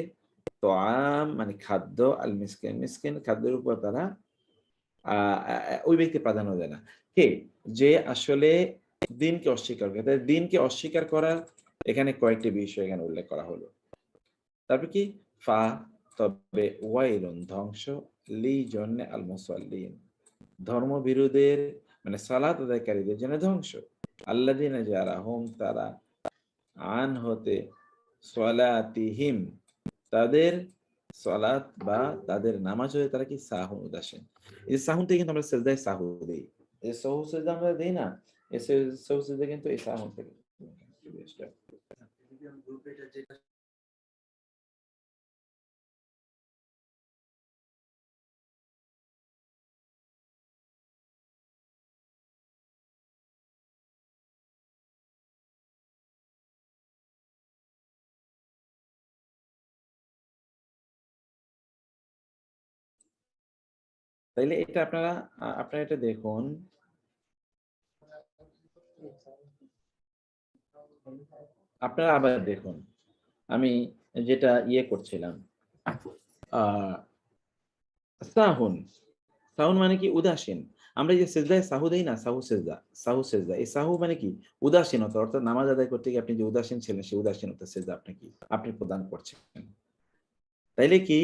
তাআম মানে খাদ্য, আল মিসকিন মিসকিন খাদ্যের উপর তারা ওই ব্যক্তি প্রাধান্য দেয় না। কে? যে আসলে দিনকে অস্বীকার করে। তাই দিনকে অস্বীকার করা, এখানে কয়েকটি বিষয় এখানে উল্লেখ করা হলো। তারপর কি? ফা তবে ওয়াইলুন ধ্বংস, জন্য আল মুসাল্লিন ধর্মবিরোধীদের, মানে সালাত আদায়কারীদের জন্য ধ্বংস। আল্লাযীনা যারা, হুম তারা, আন হতে, সলাতিহিম তাদের সালাত বা তাদের নামাজ হতে তারা কি? সাহুন, উদাসীন। এই যে সাহুন থেকে কিন্তু আমরা সেজদায় সাহু দেই, এই সাহু সেজদা আমরা দেই না, এসে সৌসিদা কিন্তু এই সাহুন থেকে তাইলে এটা আপনারা এটা দেখুন, আপনারা আবার দেখুন আমি যেটা করছিলাম সাহুন, সাহুন মানে কি উদাসীন। আমরা যে সেজদায় সাহু দেই না, সাহু সেজদা, এই সাহু মানে কি উদাসীনতা, অর্থাৎ নামাজ আদায় করতে গিয়ে আপনি যে উদাসীন ছিলেন সেই উদাসীনতা সেজদা আপনি প্রদান করছেন। তাইলে কি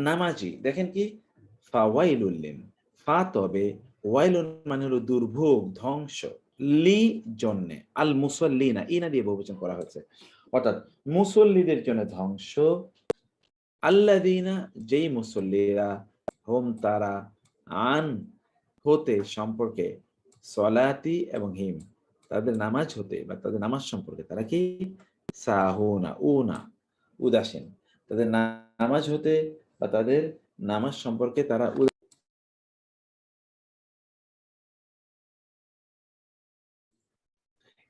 নামাজি দেখেন কি ফাওয়াইলুল্লিন, ফা তবে, ওয়াইলুন মানে হলো দুর্ভোগ ধ্বংস, লি জন্যে, আল মুসল্লিনা ইনা দিয়ে বহুবচন করা হয়েছে, অর্থাৎ মুসল্লিদের জন্য ধ্বংস, আল্লাযীনা যেই মুসল্লিরা, হোম তারা, আন হতে সম্পর্কে, সলাতি এবং হিম তাদের নামাজ হতে বা তাদের নামাজ সম্পর্কে তারা কি সাহুনা উনা উদাসীন, তাদের নামাজ হতে বা তাদের নামাজ সম্পর্কে তারা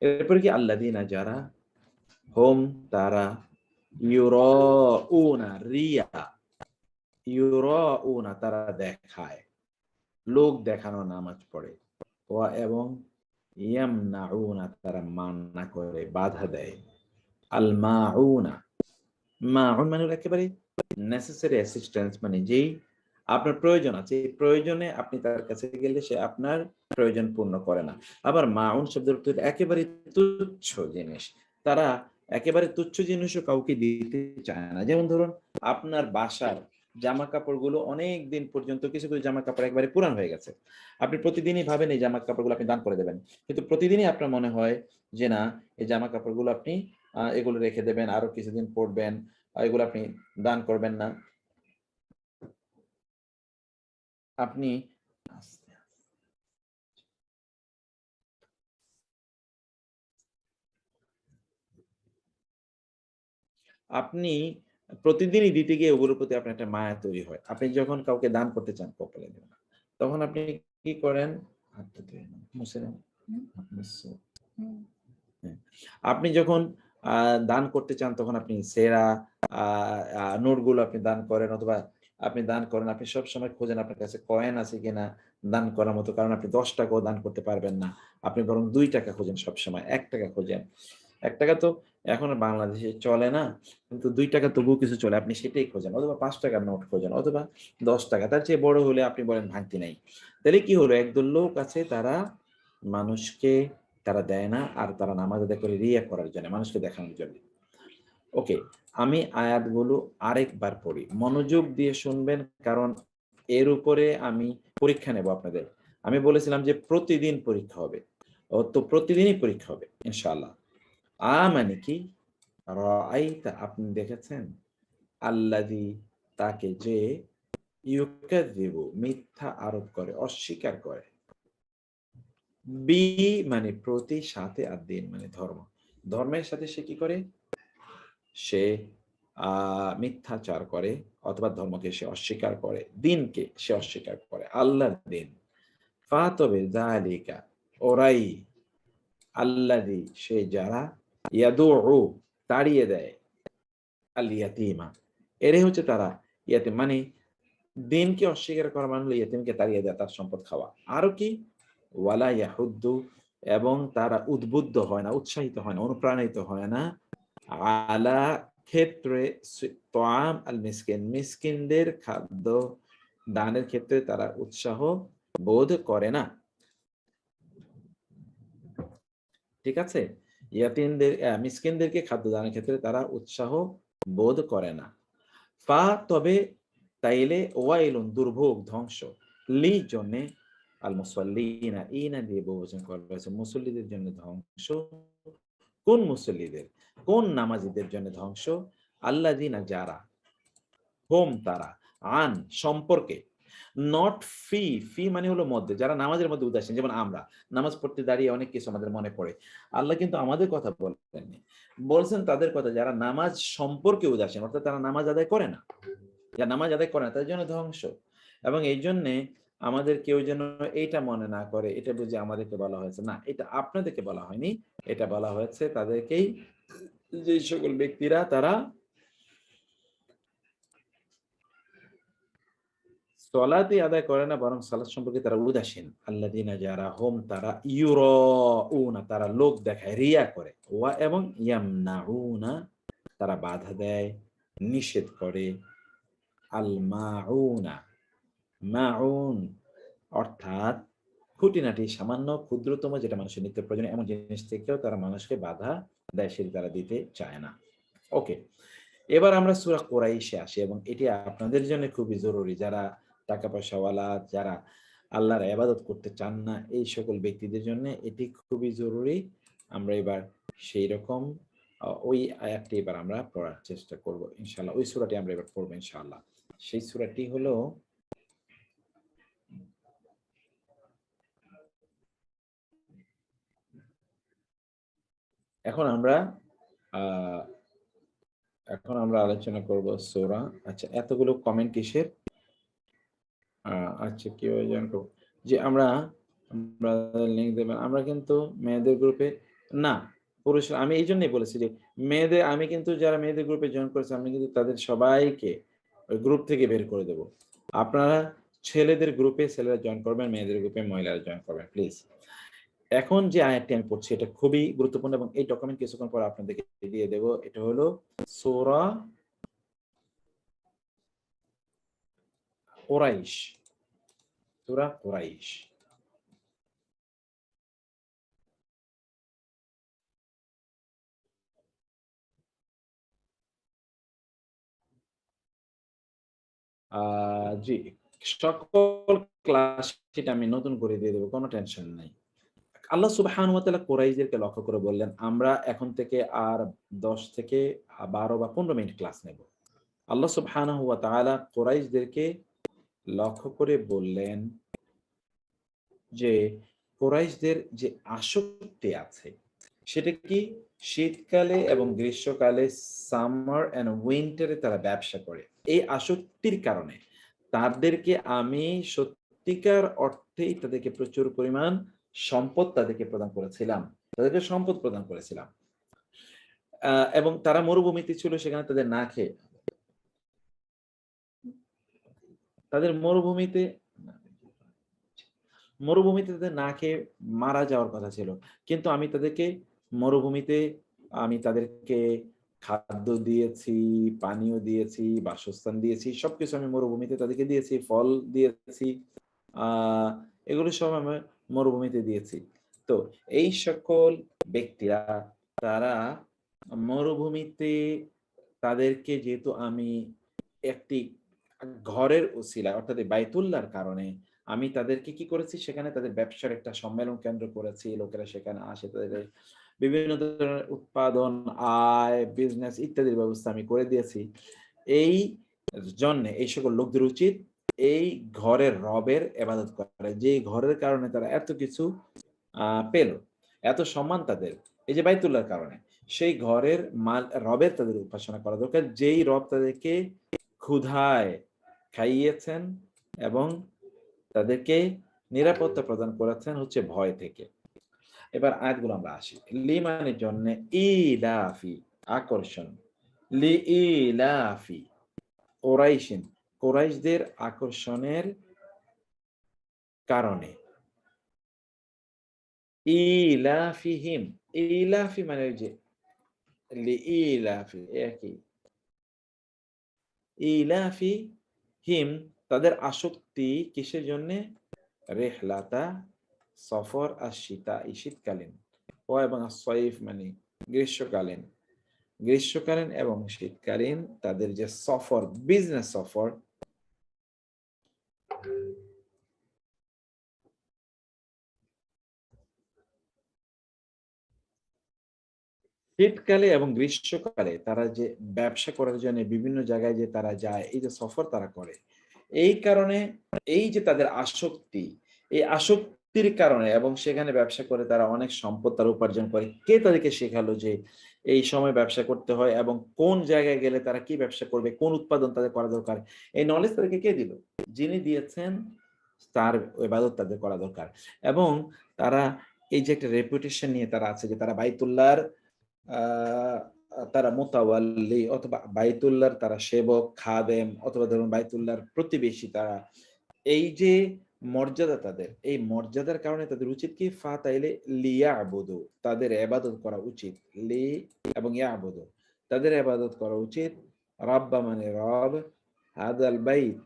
এরপরে কি আল্লাযীনা যারা, হোম তারা, ইউরাউনা রিয়া, ইউরাউনা তারা দেখায়, লোক দেখানো নামাজ পড়ে, ওয়া এবং ইয়ামনাউনা তারা মানা করে বাধা দেয়, আল মাউনা, মাউন মানে হলো একেবারে নেসেসারি অ্যাসিস্ট্যান্স, মানে যেই আপনার প্রয়োজন আছে এই প্রয়োজনে আপনি তার কাছে গেলে সে আপনার প্রয়োজন পূর্ণ করে না। আবার মাউন শব্দের অর্থ একেবারে তুচ্ছ জিনিস, তারা একেবারে তুচ্ছ জিনিসও কাউকে দিতে চায় না। যেমন ধরুন আপনার বাসার জামা কাপড়গুলো অনেক দিন পর্যন্ত, কিছু কিছু জামা কাপড় একবারে পুরান হয়ে গেছে, আপনি প্রতিদিনই ভাবেন এই জামা কাপড়গুলো আপনি দান করে দেবেন, কিন্তু প্রতিদিনই আপনার মনে হয় যে না এই জামা কাপড়গুলো আপনি এগুলো রেখে দেবেন, আরো কিছুদিন পরবেন, এগুলো আপনি দান করবেন না। আপনি আপনি প্রতিদিনই দিতে গিয়ে ওগুলোর প্রতি আপনার একটা মায়া তৈরি হয়। আপনি যখন কাউকে দান করতে চান কপালে দেবেন, তখন আপনি কি করেন? হাতটা ধুয়ে নেন, মুছে নেন। হ্যাঁ। আপনি যখন দান করতে চান তখন আপনি সেরা নোটগুলো আপনি দান করেন, অথবা আপনি দান করেন, আপনি সবসময় খোঁজেন আপনার কাছে কয়েন আছে কিনা দান করার মতো, কারণ আপনি 10 টাকাও দান করতে পারবেন না, আপনি বরং 2 টাকা খোঁজেন, সবসময় 1 টাকা খোঁজেন। 1 টাকা তো এখন আর বাংলাদেশে চলে না, কিন্তু 2 টাকা তবুও কিছু চলে, আপনি সেটাই খোঁজেন, অথবা 5 টাকার নোট খোঁজেন, অথবা 10 টাকা, তার চেয়ে বড় হলে আপনি বলেন ভাঙতি নাই। তাহলে কি হলো, একদল লোক আছে তারা মানুষকে তারা দেয় না, আর তারা নামাজ আদায় করে রিয়া করার জন্য, মানুষকে দেখানোর জন্য। ওকে, আমি আয়াতগুলো আরেকবার পড়ি, মনোযোগ দিয়ে শুনবেন, কারণ এর উপরে আমি পরীক্ষা নেব আপনাদের। আমি বলেছিলাম যে প্রতিদিন পরীক্ষা হবে, তো প্রতিদিনই পরীক্ষা হবে ইনশাআল্লাহ। মানে কি, রাআইতা আপনি দেখেছেন, আল্লাযী তাকে যে, ইউকাযযিবু মিথ্যা আরোপ করে, অস্বীকার করে, বি মানে প্রতি, সাথে আর দিন মানে ধর্ম, ধর্মের সাথে সে কি করে, সে মিথ্যাচার করে, অথবা ধর্মকে সে অস্বীকার করে, দিনকে সে অস্বীকার করে, আল্লাহর দিন। ফা তবে যালিকা ওরাই, আল্লাযী সে যারা, ইয়াদুউ তাড়িয়ে দেয়, আল ইয়াতীমা এরাই হচ্ছে তারা, ইয়াতীম মানে দিনকে অস্বীকার করা মানে হলো ইয়াতীমকে তাড়িয়ে দেয়, তার সম্পদ খাওয়া। আরো কি, ওয়ালা ইয়াহুদ্দু এবং তারা উদ্বুদ্ধ হয় না, উৎসাহিত হয় না, অনুপ্রাণিত হয় না, আলা ক্ষেত্রে তোয়াম আল মিসকিন মিসকিনদের খাদ্য দানের ক্ষেত্রে তারা উৎসাহ বোধ করে না। ঠিক আছে, ইয়াতিমদের মিসকিনদেরকে খাদ্য দানের ক্ষেত্রে তারা উৎসাহ বোধ করে না। ফা তবে, তাইলে, ওয়াইলুন দুর্ভোগ ধ্বংস, লি জন্যে, আল মুসাল্লিনা ইনা দিয়ে বহুবচন করা হয়েছে, মুসল্লিদের জন্য ধ্বংস। কোন মুসল্লিদের, কোন নামাজীদের জন্য ধ্বংস, আল্লাযীনা যারা, হোম তারা, আন সম্পর্কে, নট ফি, ফি মানে হলো মধ্যে, যারা নামাজের মধ্যে উদাসীন, যেমন আমরা নামাজ পড়তে দাঁড়িয়ে অনেক কিছু আমাদের মনে পড়ে। আল্লাহ কিন্তু আমাদের কথা বলেননি, বলছেন তাদের কথা যারা নামাজ সম্পর্কে উদাসীন, অর্থাৎ তারা নামাজ আদায় করে না, যারা নামাজ আদায় করে না তাদের জন্য ধ্বংস। এবং এই জন্যে আমাদের কেউ যেন এইটা মনে না করে এটা বুঝে আমাদেরকে বলা হয়েছে, না, এটা আপনাদেরকে বলা হয়নি, এটা বলা হয়েছে তাদেরকেই, যে সকল ব্যক্তিরা তারা সলাতই আদায় করে না বরং সালাত সম্পর্কে তারা উদাসীন। আল্লাযীনা যারা হুম তারা ইউরাউনা তারা লোক দেখায়, রিয়া করে, ওয়া এবং ইয়ামনাউনা তারা বাধা দেয়, নিষেধ করে। আল মাউনা, মাউন অর্থাৎ খুঁটিনাটি সামান্য ক্ষুদ্রতম যেটা মানুষের নিত্য প্রয়োজনীয় এমন জিনিস থেকেও তারা মানুষকে বাধা দেয়, সেটা তারা দিতে চায় না। ওকে, এবার আমরা সূরা কুরাইশে আসি, এবং এটি আপনাদের জন্য খুবই জরুরি, যারা টাকা পয়সাওয়ালা, যারা আল্লাহর ইবাদত করতে চান না, এই সকল ব্যক্তিদের জন্য এটি খুবই জরুরি। আমরা এবার সেই রকম ওই আয়াতটি এবার আমরা পড়ার চেষ্টা করব ইনশাআল্লাহ। ওই সূরাটি আমরা এবার পড়ব ইনশাআল্লাহ। সেই সূরাটি হলো, এখন আমরা আলোচনা করব সূরা। আচ্ছা, এতগুলো কমেন্ট কিসের? আচ্ছা, কেউ জানতো যে আমরা লিঙ্ক দেবেন, আমরা কিন্তু মেয়েদের গ্রুপে না, পুরুষ, আমি এই জন্যই বলেছি যে মেয়েদের, আমি কিন্তু যারা মেয়েদের গ্রুপে জয়েন করেছে আমি কিন্তু তাদের সবাইকে ওই গ্রুপ থেকে বের করে দেব। আপনারা ছেলেদের গ্রুপে ছেলেরা জয়েন করবেন, মেয়েদের গ্রুপে মহিলারা জয়েন করবেন প্লিজ। এখন যে আয়াতটি আমি পড়ছি এটা খুবই গুরুত্বপূর্ণ, এবং এই ডকুমেন্ট কিছুক্ষণ পর আপনাদেরকে দিয়ে দেব। এটা হলো সূরা কুরাইশ, সূরা কুরাইশ। জি, সকল ক্লাস সেটা আমি নতুন করে দিয়ে দেব, কোনো টেনশন নাই। আল্লাহ সুবহানাহু ওয়া তাআলা কুরাইশদেরকে লক্ষ্য করে বললেন, আমরা এখন থেকে আর 10 থেকে 12 বা 15 মিনিট ক্লাস নেব। আল্লাহ সুবহানাহু ওয়া তাআলা কুরাইশদেরকে লক্ষ্য করে বললেন যে কুরাইশদের যে আসক্তি আছে সেটা কি, শীতকালে এবং গ্রীষ্মকালে, সামার এন্ড উইন্টারে তারা ব্যবসা করে। এই আসক্তির কারণে তাদেরকে আমি সত্যিকার অর্থেই তাদেরকে প্রচুর পরিমাণ সম্পদ তাদেরকে প্রদান করেছিলাম, তাদেরকে সম্পদ প্রদান করেছিলাম। এবং তারা মরুভূমিতে ছিল, সেখানে তাদের না খেয়ে, তাদের মরুভূমিতে তাদের না খেয়ে মারা যাওয়ার কথা ছিল, কিন্তু আমি তাদেরকে খাদ্য দিয়েছি, পানীয় দিয়েছি, বাসস্থান দিয়েছি, সবকিছু আমি মরুভূমিতে তাদেরকে দিয়েছি, ফল দিয়েছি, এগুলো সব আমি মরুভূমিতে দিয়েছি। তো এই সকল ব্যক্তিরা তারা মরুভূমিতে তাদেরকে, যেহেতু আমি একটি ঘরের উসিলায় অর্থাৎ বাইতুল্লাহর কারণে আমি তাদেরকে কি করেছি, সেখানে তাদের ব্যবসার একটা সম্মেলন কেন্দ্র করেছি, লোকেরা সেখানে আসে, তাদের বিভিন্ন ধরনের উৎপাদন, আয়, বিজনেস ইত্যাদির ব্যবস্থা আমি করে দিয়েছি। এই জন্য এই সকল লোকদের উচিত এই ঘরের রবের ইবাদত করে, যে ঘরের কারণে তারা এত কিছু পেল, এত সম্মান তাদের, এই যে বাইতুল্লাহর কারণে, সেই ঘরের রবের তাদের উপাসনা করা দরকার, যেই রব তাদেরকে ক্ষুধায় খাইয়েছেন এবং তাদেরকে নিরাপত্তা প্রদান করেছেন হচ্ছে ভয় থেকে। এবার আয়াতগুলো আমরা আসি। লিমানের জন্য, ইলাফি আকর্ষণ, লি ইলাফি কুরাইশিন কুরাইশদের আকর্ষণের কারণে, ইলাফিহিম, ইলাফি মানে ওই যে লি ইলাফি একই, ইলাফি হিম তাদের আসক্তি কিসের জন্য, রেহলাতা সফর আর শীতা, শীতকালীন, ও এবং সয়ফ মানে গ্রীষ্মকালীন এবং শীতকালীন তাদের যে সফর, বিজনেস সফর, শীতকালে এবং গ্রীষ্মকালে তারা যে ব্যবসা করার জন্য বিভিন্ন জায়গায় যে তারা যায়, এই যে সফর তারা করে, এই কারণে এই যে তাদের আসক্তি, এই আসক্তির কারণে এবং সেখানে ব্যবসা করে তারা অনেক সম্পদ তারা উপার্জন করে। কে তাদেরকে শেখালো যে এই সময় ব্যবসা করতে হয় এবং কোন জায়গায় গেলে তারা কি ব্যবসা করবে, কোন উৎপাদন তাদের করা দরকার? এই নলেজ তাদেরকে কে দিল? যিনি দিয়েছেন তার ইবাদত তাদের করা দরকার। এবং তারা এই যে একটা রেপুটেশন নিয়ে তারা আছে যে তারা বাইতুল্লাহর আ তারা মুতাওয়াল্লি অথবা বাইতুল্লাহর তারা সেবক, খাদেম অথবা ধরুন বাইতুল্লাহর প্রতিবেশী তারা। এই যে মর্যাদা তাদের, এই মর্যাদার কারণে তাদের উচিত কি তাইলে লিয়াবুদু তাদের ইবাদত করা উচিত। লি এবং ইয়াবুদু তাদের ইবাদত করা উচিত। রাব্বা মানে রব, হাদাল বাইত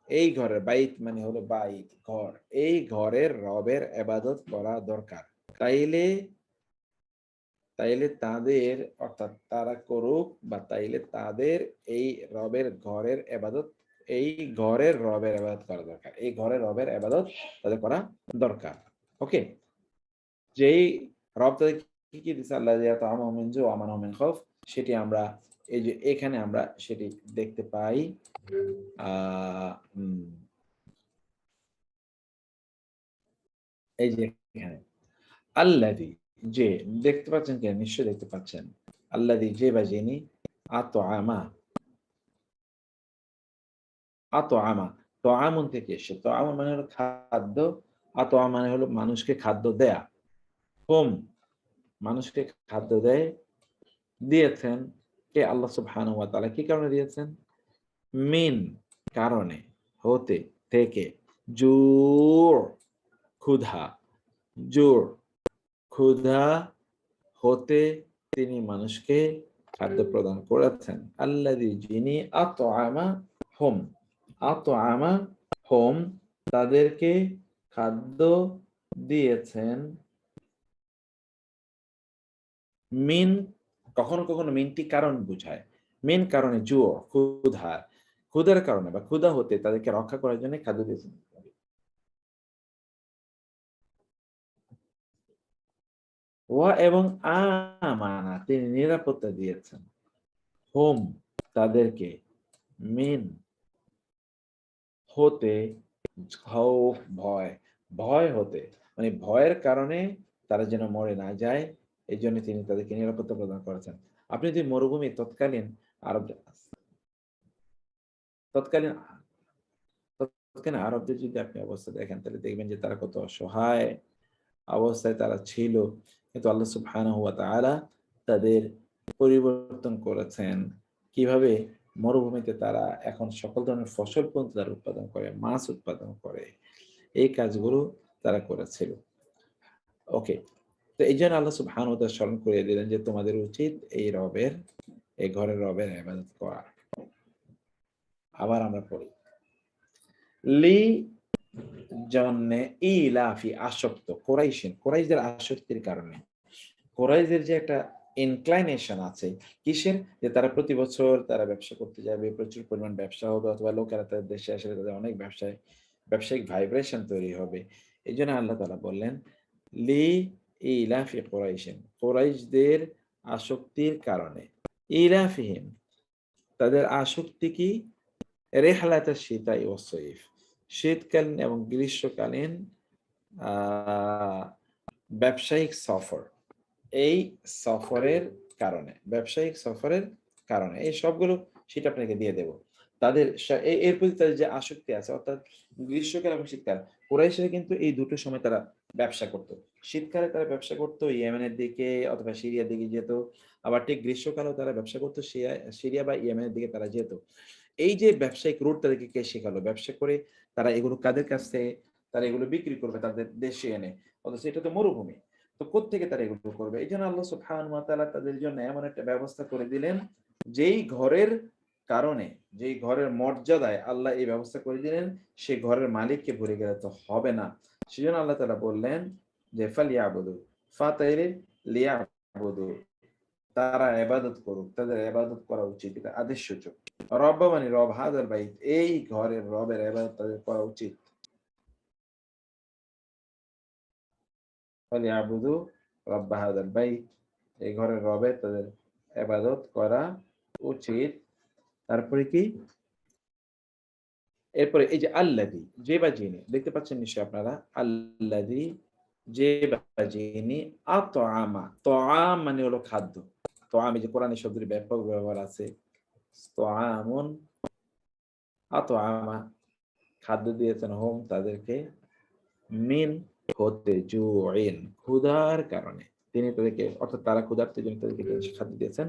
এই ঘরের, বাইত মানে হলো বাইত ঘর, এই ঘরের রবের ইবাদত করা দরকার। তাইলে তাইলে তাদের অর্থাৎ তারা করুক বা তাইলে তাদের এই রবের ঘরের ইবাদত, এই ঘরের রবের ইবাদত করা দরকার। এই ঘরের রবের ইবাদত তাদের করা দরকার। ওকে? যেই রব তাদের কি দিছে আল্লাহ ইয়াতাআমুহুম মিন জু' ওয়া আমানাহুম মিন খাউফ, সেটি আমরা এই যে এখানে আমরা সেটি দেখতে পাই। আ উম এই যে এখানে আল্লাযী যে দেখতে পাচ্ছেন কিনা? নিশ্চয়ই দেখতে পাচ্ছেন। আল্লাযী যে বা যিনি আত'আমা আত'আমা তআমুন থেকে এসেছে। তআমুন মানে হলো খাদ্য, আত'আম মানে হলো মানুষকে খাদ্য দেয়া। হুম মানুষকে খাদ্য দেয়, দিয়েছেন কে? আল্লাহ সুবহানাহু ওয়া তাআলা। কি কারণে দিয়েছেন? মিন কারণে, হতে, থেকে, জু' ক্ষুধা, জুর ক্ষুধা হতে তিনি মানুষকে খাদ্য প্রদান করেছেন। আল্লাযী যিনি আত'আমা হুম আত'আমা হুম তাদেরকে খাদ্য দিয়েছেন। মিন কখনো, কখনো মিনটি কারণ বুঝায়। মিন কারণে ক্ষুধা, ক্ষুধার কারণে বা ক্ষুধা হতে তাদেরকে রক্ষা করার জন্য খাদ্য দিয়েছেন। ওয়া এবং আমানা তিনি নিরাপত্তা দিয়েছেন। হুম তাদেরকে মিন হতে খাউফ ভয়, ভয় হতে মানে ভয়ের কারণে তারা যেন মরে না যায়, এজন্য তিনি তাদেরকে নিরাপত্তা প্রদান করেছেন। আপনি যদি মরুভূমি আরব তৎকালীন তৎকালীন আরবদের যদি আপনি অবস্থা দেখেন তাহলে দেখবেন যে তারা কত অসহায় অবস্থায় তারা ছিল। কিন্তু আল্লাহ সুবহানাহু ওয়া তাআলা তাদের পরিবর্তন করেছেন। কিভাবে? মরুভূমিতে তারা এখন সকল ধরনের ফসল পর্যন্ত তারা উৎপাদন করে, মাছ উৎপাদন করে। এই কাজগুলো তারা করেছিল। ওকে। তো এইজন্য আল্লাহ সুবহানাহু ওয়া তাআলা স্মরণ করিয়ে দিলেন যে তোমাদের উচিত এই ঘরের রবের ইবাদত করা। আবার আমরা পড়ি। লি জন্যে ইলাফি আসক্ত কোরাইশদের আসক্তির কারণে। কোরাইশদের যে একটা ইনক্লাইনেশন আছে কিসের? যে তারা প্রতি বছর তারা ব্যবসা করতে যাবে, প্রচুর পরিমাণ ব্যবসা হবে অথবা লোকেরা তাদের দেশে আসলে তাদের অনেক ব্যবসায়িক ভাইব্রেশন তৈরি হবে। এজন্য আল্লাহ তাআলা বললেন, লি ইলাফি কুরাইশিন কুরাইশদের আসক্তির কারণে। ইলাফিহিম তাদের আসক্তি কি? রিহলাতাশ শিতাই ওয়াস সাইফ শীতকালীন এবং গ্রীষ্মকালীন আ ব্যবসায়িক সফর। এই ব্যবসায়িক সফরের কারণে এই সবগুলো সেটা আপনাকে দিয়ে দেব। তাদের এর প্রতি তাদের যে আসক্তি আছে অর্থাৎ গ্রীষ্মকাল এবং শীতকাল। কুরাইশরা কিন্তু এই দুটো সময় তারা ব্যবসা করত। শীতকালে তারা ব্যবসা করত ইয়েমেনের দিকে অথবা সিরিয়ার দিকে যেত। আবার ঠিক গ্রীষ্মকালেও তারা ব্যবসা করত সিরিয়া বা ইয়েমেনের দিকে তারা যেত। এই যে ব্যবসায়িক রুট তাদেরকে কে শেখালো? ব্যবসা করে তারা এগুলো কাদের কাছ থেকে তারা এগুলো বিক্রি করবে তাদের দেশে এনে। অথচ এটা তো মরুভূমি। তো কোত্থেকে তারা এগুলো করবে? এইজন্য আল্লাহ সুবহানাহু ওয়া তাআলা তাদের জন্য এমন একটা ব্যবস্থা করে দিলেন, যেই ঘরের কারণে, যেই ঘরের মর্যাদায় আল্লাহ এই ব্যবস্থা করে দিলেন, সেই ঘরের মালিককে ভুলে গেলে তো হবে না। সেজন্য আল্লাহ তাআলা বললেন যে, ফালইয়াবুদু তাইলে লিয়াবুদু তারা ইবাদত করুক, তাদের ইবাদত করা উচিত। এটা আদেশসূচক। রব্বা মানে রব, হাযাল বাইত এই ঘরের রবের ইবাদত তাদের করা উচিত। ফালইয়াবুদু রব্বা হাযাল বাইত এই ঘরের রবের তাদের ইবাদত করা উচিত। তারপরে কি? এরপরে এই যে আল্লাযী, যে বা যিনি, দেখতে পাচ্ছেন নিশ্চয়ই আপনারা, আল্লাযী, যে বা যিনি, আতআমা, তআম মানে হলো খাদ্য। তআম, এই যে কোরআনে শব্দের ব্যাপক ব্যবহার আছে। তআমুন, আতআমা, খাদ্য দিয়েছেন হোম তাদেরকে, মিন হতে, জুইন ক্ষুধার কারণে তিনি তাদেরকে, অর্থাৎ তারা ক্ষুধার্তের জন্য তাদেরকে তিনি খাদ্য দিয়েছেন।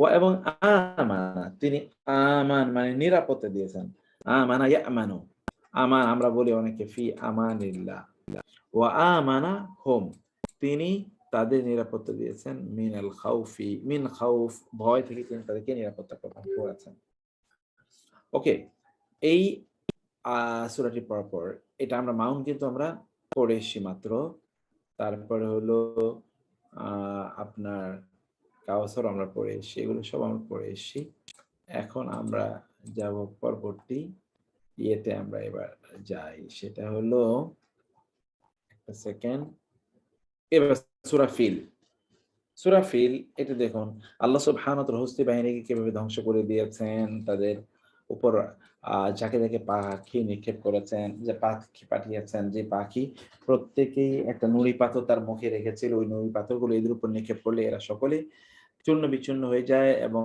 ও এবং আমানা, তিনি আমান মানে নিরাপত্তা দিয়েছেন। আমানা ইয়ামানু, আমান আমরা বলি অনেকে ফি আমানিল্লাহ। ওয়া আমানা হোম, তিনি তাদের নিরাপত্তা দিয়েছেন মিনাল খাউফি, মিন খাউফ ভয় থেকে তিনি তাদেরকে নিরাপত্তা প্রদান করেছেন। ওকে, এই সূরাটি পড়ার পর এটা আমরা মাউন কিন্তু আমরা পড়ে এসেছি মাত্র। তারপরে হলো আপনার কাউসার আমরা পড়ে এসেছি, এগুলো সব আমরা পড়ে এসেছি। এখন আমরা যাব পরবর্তী ইয়েতে, আমরা এবার যাই, সেটা হলো একটা সেকেন্ড, এবার সূরা ফিল। সূরা ফিল, এটা দেখুন আল্লাহ সুবহানাহু ওয়া তাআলা হস্তি বাহিনীকে কিভাবে ধ্বংস করে দিয়েছেন, তাদের উপর যাকে যাকে পাখি নিক্ষেপ করেছেন, যে পাখি পাঠিয়েছেন, যে পাখি প্রত্যেকেই একটা নুড়ি পাথর তার মুখে রেখেছিল, ওই নুড়ি পাথরগুলো এদের উপর নিক্ষেপ করলে এরা সকলে চূর্ণ বিচূর্ণ হয়ে যায় এবং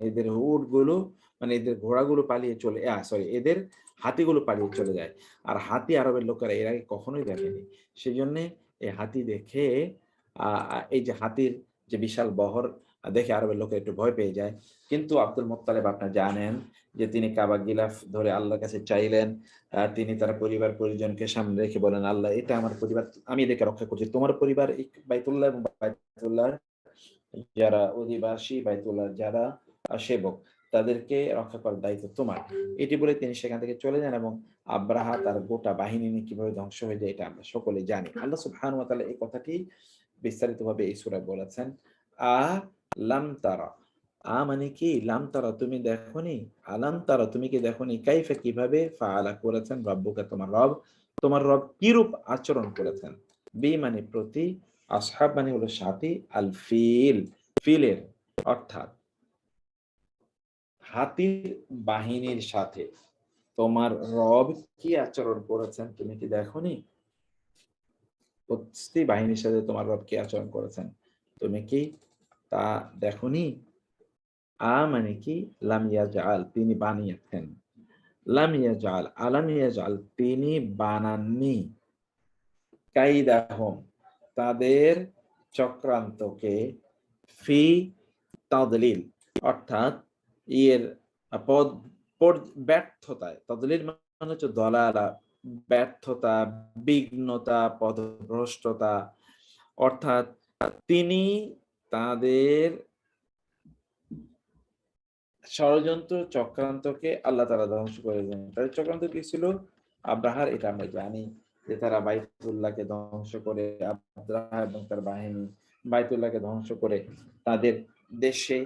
এদের উটগুলো মানে এদের ঘোড়াগুলো পালিয়ে চলে, সরি, এদের হাতিগুলো পালিয়ে চলে যায়। আর হাতি আরবের লোকেরা এর আগে কখনোই দেখেনি, সেই জন্য এই হাতি দেখে এই যে হাতির যে বিশাল বহর দেখে আরবের লোকেরা একটু ভয় পেয়ে যায়। কিন্তু আব্দুল মুত্তালিব আপনারা জানেন যে তিনি কাবা গিলাফ ধরে আল্লাহর কাছে চাইলেন, তিনি তার পরিবার পরিজনকে সামনে রেখে বলেন, আল্লাহ এটা আমার পরিবার, আমি এদেরকে রক্ষা করছি, তোমার পরিবার এই বাইতুল্লাহ এবং বাইতুল্লাহ যারা অধিবাসী, বাইতুল্লাহ যারা সেবক, তাদেরকে রক্ষা করার দায়িত্ব তোমার। এটি বলে তিনি সেখান থেকে চলে যান এবং আব্রাহা তার গোটা বাহিনী নিয়ে কিভাবে ধ্বংস হয়ে যায় এটা আমরা সকলে জানি। আল্লাহ সুবহানাহু ওয়া তাআলা এই কথাটি বিস্তারিতভাবে এই সূরায় বলেছেন। লাম তারা, মানে কি, লাম তারা তুমি দেখোনি, আলাম তারা তুমি কি দেখোনি, কাইফা কিভাবে, ফাআলা করেছেন, রব্বুকা তোমার রব, তোমার রব কিরূপ আচরণ করেছেন, বি মানে প্রতি, আসহাব মানে হলো সাথী, আল ফিল, ফিলের অর্থাৎ হাতির বাহিনীর সাথে তোমার রব কি আচরণ করেছেন তুমি কি দেখোনি, হস্তি বাহিনীর সাথে তোমার রব কি আচরণ করেছেন তুমি কি তা দেখোনি। মানে কি, লাম ইয়াজআল তিনি বানিয়েছেন, লাম ইয়াজআল, আলাম ইয়াজআল তিনি বানাননি, কাইদাহুম তাদের চক্রান্তকে, ফি তাদলিল অর্থাৎ এর পদ ব্যর্থতায়, তাদলিল মানে হচ্ছে দলালা, ব্যর্থতা, বিঘ্নতা, পথভ্রষ্টতা, অর্থাৎ তিনি তাদের ষড়যন্ত্র চক্রান্তকে আল্লাহ তাআলা ধ্বংস করে দেন। তাদের চক্রান্ত কি ছিল? আব্রাহার, এটা আমরা জানি যে তারা বাইতুল্লাহকে ধ্বংস করে, আব্রাহা এবং তার বাহিনী বাইতুল্লাহকে ধ্বংস করে তাদের দেশে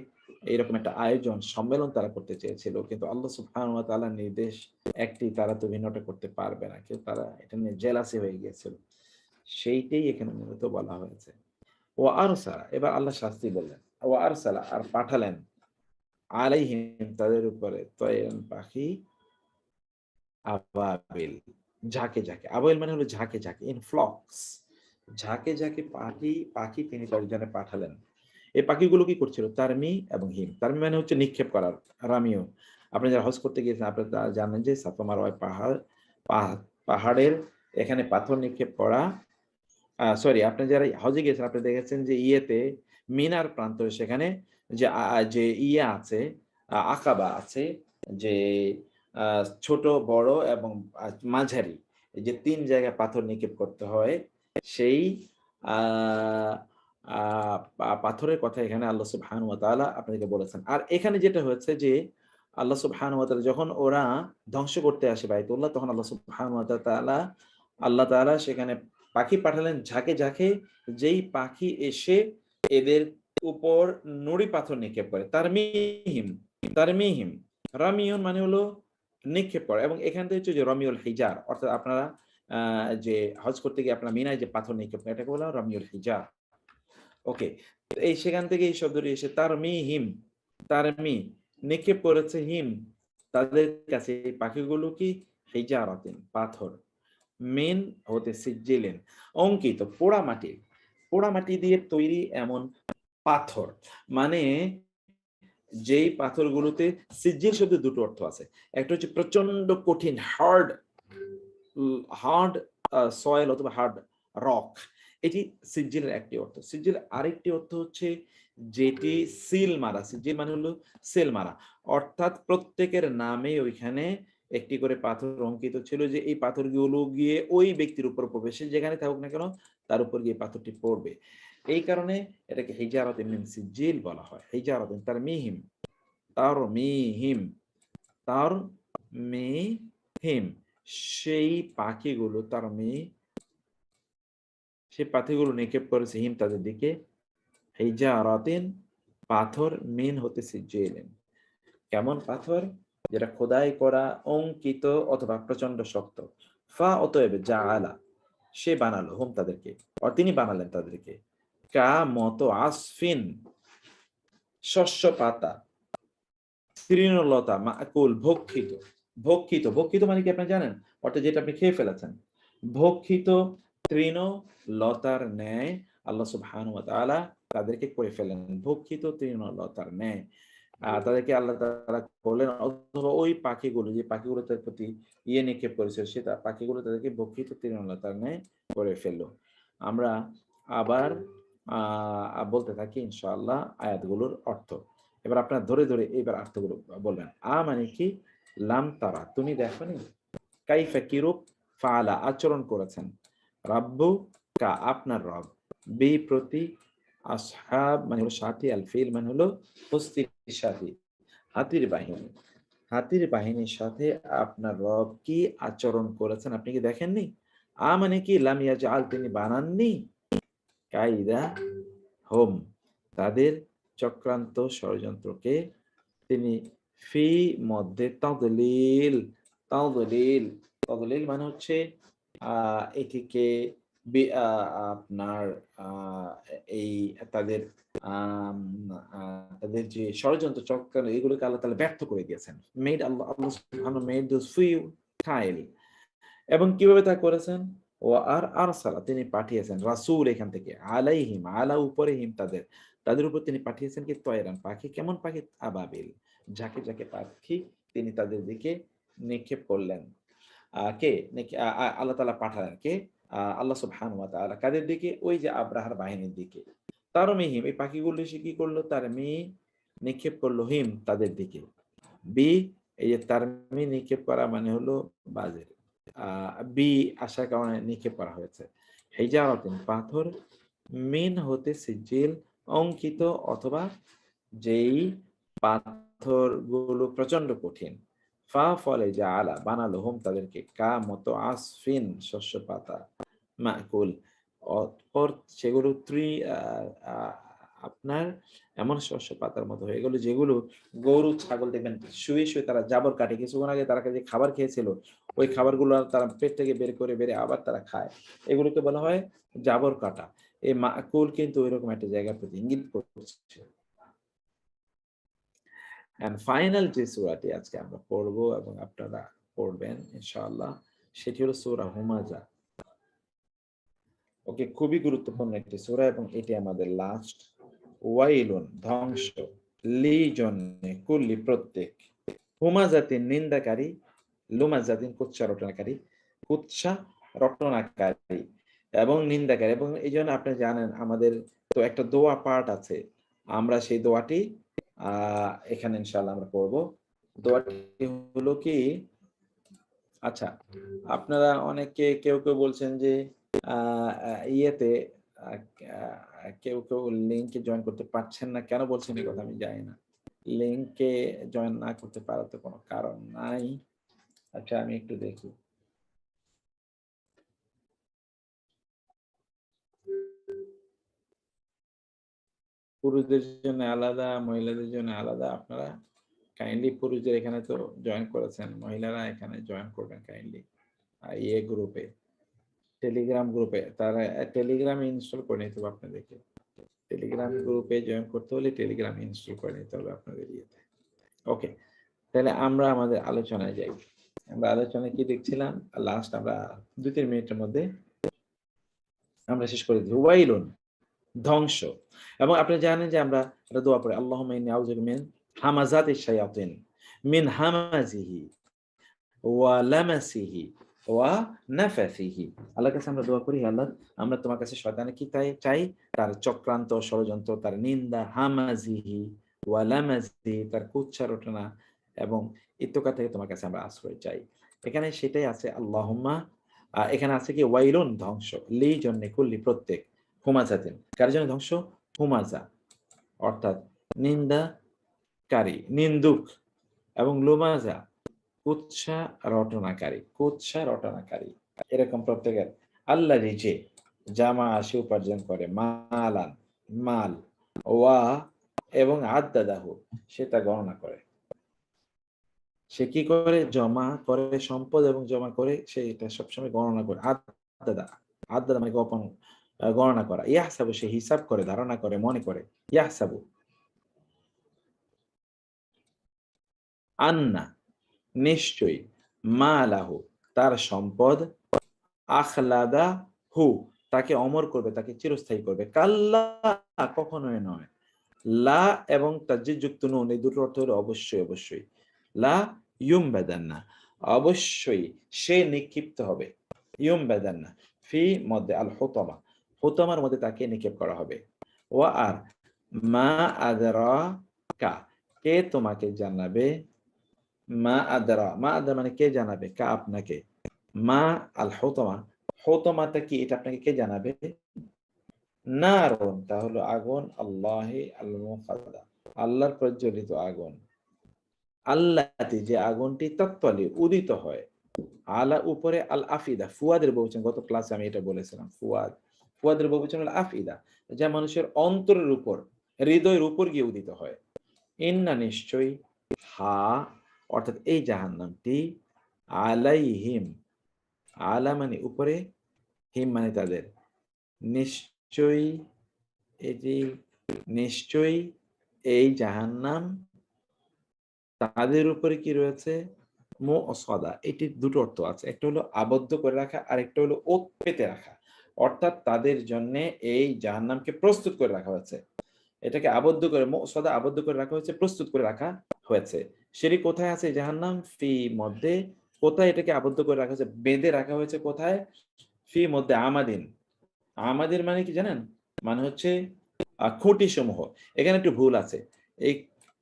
এরকম একটা আয়োজন সম্মেলন তারা করতে চেয়েছিল, কিন্তু আল্লাহ সুবহানাহু ওয়া তাআলার নির্দেশ একটি, তারা তো ভিন্নটা করতে পারবে না, কিন্তু তারা এটা নিয়ে জেলাসি হয়ে গিয়েছিল, সেইটাই এখানে মূলত বলা হয়েছে। ও আরসালা, এবার আল্লাহ শাস্তি বললেন, ও আরসালা আর পাঠালেন, আলাইহিম তাদের উপরে, তয়রান পাখি, আবাবিল ঝাঁকে ঝাঁকে, আবাবিল মানে হলো ঝাঁকে ঝাঁকে, ইন ফ্লক্স, ঝাঁকে ঝাঁকে পাখি তিনি তার জন্য পাঠালেন। এই পাখিগুলো কি করছিল? তারমি এবং হিম, তারমি মানে হচ্ছে নিক্ষেপ করার, রামিও। আপনি যারা হজ করতে গিয়েছেন আপনারা জানেন যে সাফা মারওয়ায় পাহাড়ের এখানে পাথর নিক্ষেপ করা, সরি, আপনি যারা হজে গিয়েছেন আপনি দেখেছেন যে ইয়েতে মিনার প্রান্তরে সেখানে যে যে ইয়ে আছে, আকাবা আছে, যে ছোট বড় এবং মাঝারি, এই যে ৩ জায়গায় পাথর নিক্ষেপ করতে হয়, সেই পাথরের কথা এখানে আল্লাহ সুবহানাহু ওয়া তাআলা আপনাদেরকে বলেছেন। আর এখানে যেটা হয়েছে যে আল্লাহ সুবহানাহু ওয়া তাআলা যখন ওরা ধ্বংস করতে আসে বাইতুল্লাহ, তখন আল্লাহ তাআলা সেখানে পাখি পাঠালেন ঝাঁকে ঝাঁকে, যেই পাখি এসে এদের উপর নুড়ি পাথর নিক্ষেপ করে, তারমিহিম, রামিয়ুন মানে হলো নিক্ষেপ করে, এবং এখান থেকে হচ্ছে যে রমিউল হিজার, অর্থাৎ আপনারা যে হজ করতে গিয়ে আপনারা মিনায় যে পাথর নিক্ষেপ করে এটাকে বলা হয় রমিউল হিজার। ওকে, এই সেখান থেকে এই শব্দটি এসে তারমি নিক্ষেপ করেছে হিম তাদের কাছে, এই পাখিগুলো কি হিজারাতিন পাথর, মিন হতে সিজিলিন অঙ্কিত পোড়া মাটি দিয়ে তৈরি এমন পাথর, মানে যেই পাথরগুলোতে সিজিল শব্দের দুটো অর্থ আছে। একটা হচ্ছে প্রচন্ড কঠিন হার্ড হার্ড সয়েল অথবা হার্ড রক, এটি সিজিলের একটি অর্থ। সিজিল আরেকটি অর্থ হচ্ছে যেটি সিল মারা, সিজিল মানে হলো সেল মারা, অর্থাৎ প্রত্যেকের নামে ওইখানে একটি করে পাথর অঙ্কিত ছিল, যে এই পাথরগুলো গিয়ে ওই ব্যক্তির উপর পড়বে, সে যেখানে থাকুক না কেন তার উপর গিয়ে পাথরটি পড়বে। এই কারণে এটাকে হিজারাতিন মিন সিজিল বলা হয়। হিজারাতিন তারমিহিম, তারমিহিম, তারমিহিম, সেই পাখিগুলো সেই পাখিগুলো নিক্ষেপ করেছে হিম তাদের দিকে, হিজারাতিন পাথর, মিন হতে সিজিলিন কেমন পাথর, যেটা খোদাই করা, অঙ্কিত অথবা প্রচন্ড শক্ত। ফা অতএব জাআলা সে বানালো হুম তাদেরকে, তিনি বানালেন তাদেরকে, কা মতো আসফিন শস্য পাতা, তৃণলতা মাকুল ভক্ষিত, ভক্ষিত মানে কি আপনি জানেন, অর্থাৎ যেটা আপনি খেয়ে ফেলেছেন, ভক্ষিত তৃণলতার ন্যায় আল্লাহ সুবহানাহু ওয়া তাআলা তাদেরকে করে ফেলেন ভক্ষিত তৃণলতার ন্যায়। তাদেরকে আল্লাহ তাআলা বললেন, অথবা ওই পাখিগুলো, যে পাখিগুলো তার প্রতি নিক্ষেপ করেছে, সে পাখিগুলো তাদেরকে ভক্ষিত তৃণলতার ন্যায় করে ফেললো। আমরা আবার বলতে থাকি ইনশাআল্লাহ আয়াতগুলোর অর্থ। এবার আপনার ধরে ধরে এবার অর্থগুলো বলবেন। মানে কি, লাম তারা তুমি দেখোনি, কাইফা কিরূপ, ফাআলা আচরণ করেছেন, রাব্বু কা আপনার রব, বি প্রতি, আসহাব মানে হলো সাথী, আল ফিল মানে হলো হস্তির সাথী, হাতির বাহিনীর সাথে আপনার রব কি আচরণ করেছেন আপনি কি দেখেননি? মানে কি, লাম ইয়াজআল তিনি বানাননি, কাইদা হোম তাদের চক্রান্ত ষড়যন্ত্রকে, তিনি ফি মধ্যে তাদলিল মানে হচ্ছে এটিকে আপনার এই তাদের তাদের যে ষড়যন্ত্র চক্রান্ত এগুলোকে আল্লাহ তাআলা ব্যর্থ করে দিয়েছেন। আল্লাহ সুবহানাহু মেড দোজ futile। এবং কিভাবে তা করেছেন? আর আরসালা তিনি পাঠিয়েছেন রাসূল, এখান থেকে আলাইহিম আলা উপরে হিম তাদের উপর তিনি পাঠিয়েছেন কি তয়রান পাখি, কেমন পাখি, আবাবিল ঝাঁকে ঝাঁকে পাখি তিনি তাদের দিকে নিক্ষেপ করলেন। কে আল্লাহ তাআলা পাঠালেন, কে আল্লাহ সুবহানাহু ওয়া তাআলা, কাদের দিকে? ওই যে আব্রাহার বাহিনীর দিকে। তারমিহিম এই পাখিগুলো সে কি করলো, তারমি নিক্ষেপ করলো হিম তাদের দিকে, বি এই যে তারমি নিক্ষেপ করা মানে হলো বাজের, বি আসার কারণে নিক্ষেপ করা হয়েছে, হিজারাতিন পাথর, মিন হতে সিজিল অঙ্কিত অথবা যেই পাথরগুলো প্রচন্ড কঠিন, ফা ফলে যা আলা বানালো হুম তাদেরকে, কা মতো আসফিন শস্য পাতা, মাকুল অর্থ সেগুলো আপনার এমন শস্য পাতার মতো হয়ে গেল যেগুলো গরু ছাগল দেখবেন শুয়ে শুয়ে তারা জাবর কাটে, কিছুক্ষণ আগে তারা যে খাবার খেয়েছিল ওই খাবারগুলো তারা পেট থেকে বের করে আবার তারা খায়, এগুলোকে বলা হয় জাবর কাটা। এই মাকুল কিন্তু ওইরকম একটা জায়গার প্রতি ইঙ্গিত করছে। এন্ড ফাইনাল যে সূরাটি আজকে আমরা পড়বো এবং আপনারা পড়বেন ইনশাআল্লাহ, সেটি হলো সূরা হুমাজা। ওকে, খুবই গুরুত্বপূর্ণ একটি সূরা এবং এটি আমাদের লাস্ট। ওয়াইলুন ধ্বংস, লি জন্যে, কুল্লি প্রত্যেক, হুমাজাতিন নিন্দাকারী, লুমাজাতিন কুৎসা রটনাকারী, কুৎসা রটনাকারী এবং নিন্দাকারী। এবং এই জন্য আপনি জানেন আমাদের তো একটা দোয়া পার্ট আছে, আমরা সেই দোয়াটি এখানে ইনশাআল্লাহ আমরা পড়বো। দোয়াটি হলো কি, আচ্ছা আপনারা অনেকে কেউ বলছেন যে ইয়েতে কেউ লিংকে জয়েন করতে পারছেন না, কেন বলছেন এই কথা আমি জানি না। লিংকে জয়েন না করতে পারার তো কোনো কারণ নাই। আচ্ছা আমি একটু দেখি। পুরুষদের জন্য আলাদা, মহিলাদের জন্য আলাদা। আপনারা কাইন্ডলি পুরুষদের এখানে তো জয়েন করেছেন, মহিলারা এখানে জয়েন করবেন কাইন্ডলি ইয়ে গ্রুপে, টেলিগ্রাম গ্রুপে। তারা টেলিগ্রাম ইনস্টল করে নিতে হবে আপনাদেরকে। টেলিগ্রাম গ্রুপে জয়েন করতে হলে টেলিগ্রাম ইনস্টল করে নিতে হবে আপনাদের ইয়েতে। ওকে, তাহলে আমরা আমাদের আলোচনায় যাই। আমরা আলোচনায় কি দেখছিলাম, লাস্ট আমরা 2-3 মিনিটের মধ্যে আমরা শেষ করে দিই। ওয়াইলুন, ধ্বংস। এবং আপনি জানেন যে আমরা একটা দোয়া পড়ি, আল্লাহুম্মা ইন্নী আউযু বিকা মিন হামাযাতিশ শায়াতিন, মিন হামাযিহি ওয়া লামাসিহি ওয়া নাফাসিহি। আল্লাহর কাছে আমরা দোয়া করি, হে আল্লাহ, আমরা তোমার কাছে শয়তানের কি চাই? তার চক্রান্ত, ষড়যন্ত্র, তার নিন্দা, হামাযিহি ওয়া লামাসিহি, তার কুচ্ছা রটনা এবং ইত্তকা থেকে তোমার কাছে আমরা আশ্রয় চাই। এখানে সেটাই আছে আল্লাহুম্মা। এখানে আছে কি ওয়াইলুন, ধ্বংস, লি জন্য কুল্লি প্রত্যেক, হুমাজাতিন কার জন্য ধ্বংস? হুমাজা অর্থাৎ নিন্দাকারী, নিন্দুক, এবং লুমাজা কুৎসা রটনাকারী এরকম প্রত্যেকের। আল্লাযী যে জামা সে উপার্জন করে, মালান মাল, ওয়া এবং আদ্দাদাহু সে তা গণনা করে। সে কি করে? জমা করে সম্পদ এবং জমা করে সে এটা সবসময় গণনা করে। আদ্দাদা, আদ্দাদা মানে গোপন, গণনা করা। ইয়াহসাবু সে হিসাব করে, ধারণা করে, মনে করে। ইয়াহসাবু আন্না নিশ্চয়ই, মালাহু তার সম্পদ, আখলাদা হু তাকে অমর করবে, তাকে চিরস্থায়ী করবে। কাল্লা কখনোই নয়। লা এবং তাজিদ যুক্ত নুন, এই দুটো অর্থ হলো অবশ্যই অবশ্যই। লা ইউমবাদান্না অবশ্যই সে নিক্ষিপ্ত হবে। ইউমবাদান্না ফি মধ্যে আল হুতামা, হুতামার মধ্যে তাকে নিক্ষেপ করা হবে। ওয়া আর মা আদরাকা কে তোমাকে জানাবে, মা আদরা, মা আদরা মানে কে জানাবে, কা আপনাকে, মা আল হুতামা, হুতামাটা কি এটা আপনাকে কে জানাবে? নারুন তা হলো আগুন, আল্লাহি আল মুকাদ্দা আল্লাহর প্রজ্বলিত আগুন, আল্লাতি যে আগুনটি তাত্তালি উদিত হয়, আলা উপরে, আল আফিদা ফুয়াদের বহুবচন, গত ক্লাসে আমি এটা বলেছিলাম। ফুয়াদের বহুবচন হলো আফিদা, যা মানুষের অন্তরের উপর, হৃদয়ের উপর গিয়ে উদিত হয়। ইন্না নিশ্চয়ই, হা অর্থাৎ এই জাহান্নামটি, আলাইহিম, আলা মানে উপরে, হিম মানে তাদের, নিশ্চয়ই এটি, নিশ্চয়ই এই জাহান্নাম তাদের উপরে কি রয়েছে, মুসআদা। এটির দুটো অর্থ আছে, একটা হলো আবদ্ধ করে রাখা, আর একটা হলো ওত পেতে রাখা। অর্থাৎ তাদের জন্য এই জাহান্নামকে প্রস্তুত করে রাখা হয়েছে। এটাকে আবদ্ধ করে, মুসআদা আবদ্ধ করে রাখা হয়েছে, প্রস্তুত করে রাখা হয়েছে। সেটি কোথায় আছে জাহান্নাম? ফি মধ্যে, কোথায় এটাকে আবদ্ধ করে রাখা হয়েছে, বেঁধে রাখা হয়েছে কোথায়? ফি মধ্যে আমাদিন। আমাদের মানে কি জানেন? মানে হচ্ছে খুঁটি সমূহ। এখানে একটু ভুল আছে, এই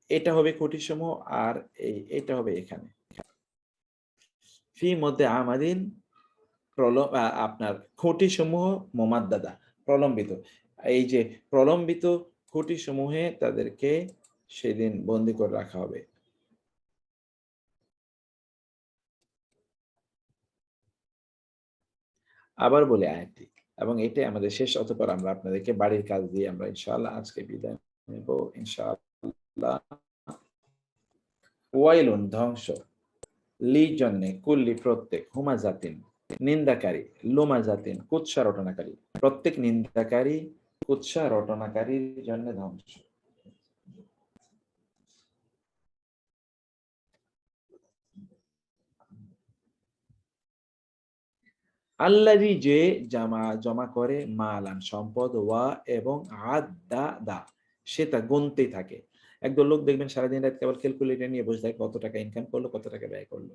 এটা হবে খুঁটি সমূহ, আর এটা হবে এখানে ফি মধ্যে আমাদিন, আপনার খুঁটি সমূহ মোমাদ্দাদা প্রলম্বিত। এই যে প্রলম্বিত খুঁটি সমূহে তাদেরকে সেদিন বন্দী করে রাখা হবে। আবার বলে আয়াতটি, এবং এটাই আমাদের শেষ, অতঃপর আমরা আপনাদেরকে বাড়ির কাজ দিয়ে আমরা ইনশাআল্লাহ আজকে বিদায় নেব ইনশাআল্লাহ। ওয়াইলুন ধ্বংস, লি জন্যে, কুল্লি প্রত্যেক, হুমা জাতিন নিন্দাকারী, লুমা জাতিন কুৎসা রটনাকারী, প্রত্যেক নিন্দাকারী, কুৎসা রটনাকারীর জন্য ধ্বংস। আল্লাযী যে জমা করে, মালান সম্পদ, ওয়া এবং আদা দা সে তা গুনতেই থাকে। একদল লোক দেখবেন সারাদিন রাত কেবল ক্যালকুলেটর নিয়ে বসে থাকে, কত টাকা ইনকাম করলো, কত টাকা ব্যয় করলো,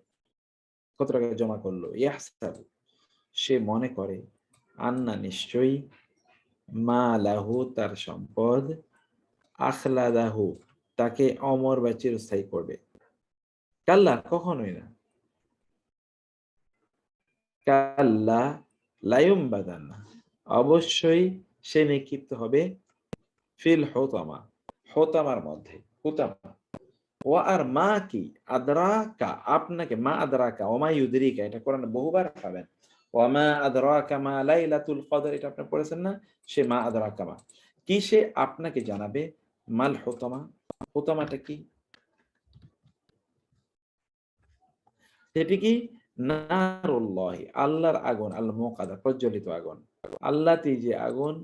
কত টাকা জমা করলো। ইয়াহসাবু সে মনে করে, আন্না নিশ্চয়ই, মা লাহু তার সম্পদ, আখলাদাহু তাকে অমর বা চিরস্থায়ী করবে। কাল্লা কখনোই না। কাল্লা লায়ুমবাদান্না অবশ্যই সে নিক্ষিপ্ত হবে, ফিল হুতামা হোতামার মধ্যে, হুতামা। ওয়া আর মা কি, আদরাকা আপনাকে, মা আদরাকা ওমা ইউদরিকা, এটা কোরআনে বহুবার পাবেন। ওয়া মা আদরাকা মা লাইলাতুল কদর, এটা আপনি পড়েছেন না? সে মা আদরাকা মা কি, সে আপনাকে জানাবে। মাল হুতামা, হুতামাটা কি? সেটি কি? নারুল্লাহি আল্লাহর আগুন, আল মুকাদা প্রজ্বলিত আগুন, আল্লাতি যে আগুন,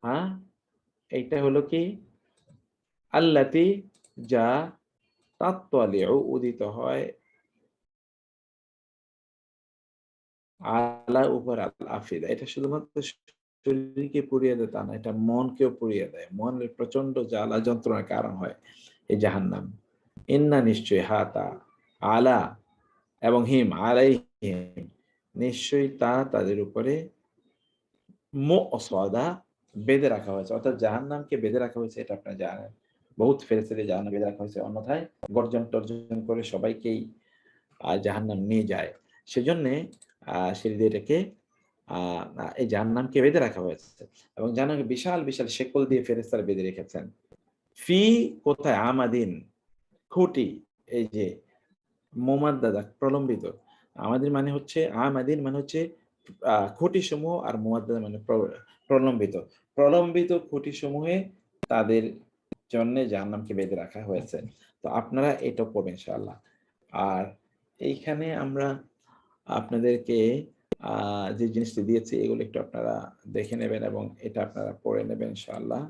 হ্যাঁ এইটা হলো কি, আল্লাতি যা তাত্তালিউ উদিত হয়, আলা উপর আল আফিদা। এটা শুধুমাত্র শরীরকে পুড়িয়ে দেয় তা না, এটা মনকেও পুড়িয়ে দেয়। মনের প্রচন্ড জ্বালা যন্ত্রণার কারণ হয় এই জাহান্নাম। ইন্না নিশ্চয়ই হাতা আলা এবং হিম আলাইহিম নিশ্চয়ই তা তাদের উপরে মুসওয়াদা বেঁধে রাখা হয়েছে। অর্থাৎ জাহান্নামকে বেঁধে রাখা হয়েছে, এটা আপনারা জানেন। বহুত ফেরেশতাদের জাহান্নামে বেঁধে রাখা হয়েছে। অন্যথায় গর্জন-টর্জন করে সবাইকেই জাহান্নাম নিয়ে যায়। সেজন্যে সিঁড়ি দিয়ে এটাকে এই জাহান্নামকে বেঁধে রাখা হয়েছে এবং জাহান্নামকে বিশাল, বিশাল শেকল দিয়ে ফেরেশতারা বেঁধে রেখেছেন। ফি কোথায়? আমাদিন খুঁটি, এই যে মুমাদ্দাদা প্রলম্বিত। আমাদিন মানে হচ্ছে আমাদিন মানে হচ্ছে খুঁটিসমূহ, আর মুমাদ্দাদা মানে প্রলম্বিত। প্রলম্বিত খুঁটিসমূহে তাদের জন্যে জাহান্নামকে বেঁধে রাখা হয়েছে। তো আপনারা এটা পড়বেন ইনশাআল্লাহ। আর এইখানে আমরা আপনাদেরকে যে জিনিসটি দিয়েছি এগুলো একটু আপনারা দেখে নেবেন এবং এটা আপনারা পড়ে নেবেন ইনশাআল্লাহ।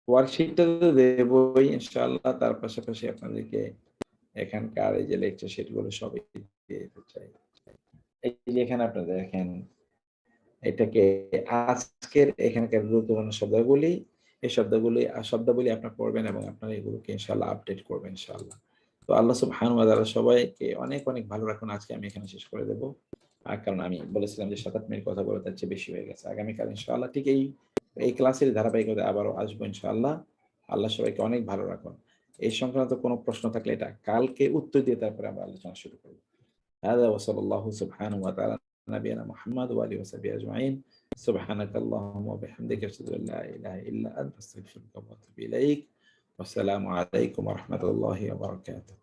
ওয়ার্কশিটটা তো দেবই ইনশাআল্লাহ। তার পাশাপাশি আপনাদেরকে এখানকার এই যে লেকচার শিটগুলো সবই দিয়ে দিতে চাই। এই যে এখানে আপনারা দেখেন, এটাকে আজকের এখানকার গুরুত্বপূর্ণ শব্দগুলি, এই শব্দাবলী আপনারা পড়বেন এবং আপনারা এগুলোকে ইনশাআল্লাহ আপডেট করবেন ইনশাআল্লাহ। তো আল্লাহ সুবহানাহু ওয়া তাআলা সবাইকে অনেক, অনেক ভালো রাখুন। আজকে আমি এখানে শেষ করে দেব। কারণ আমি বলেছিলাম যে ৭-৮ মিনিট কথা বলে তার চেয়ে বেশি হয়ে গেছে। আগামীকাল ইনশাআল্লাহ ঠিক এই ক্লাসের ধারাবাহিকতায় আবারও আসবো ইনশাআল্লাহ। আল্লাহ সবাইকে অনেক ভালো রাখুন। এই সংক্রান্ত কোনো প্রশ্ন থাকলে এটা কালকে উত্তর দিয়ে তারপরে আমরা আলোচনা শুরু করব। هذا وصلى الله سبحانه وتعالى على نبينا محمد وآله وصحبه أجمعين. سبحانك اللهم وبحمدك أشهد أن لا إله إلا أنت أستغفرك وأتوب إليك. والسلام عليكم ورحمة الله وبركاته.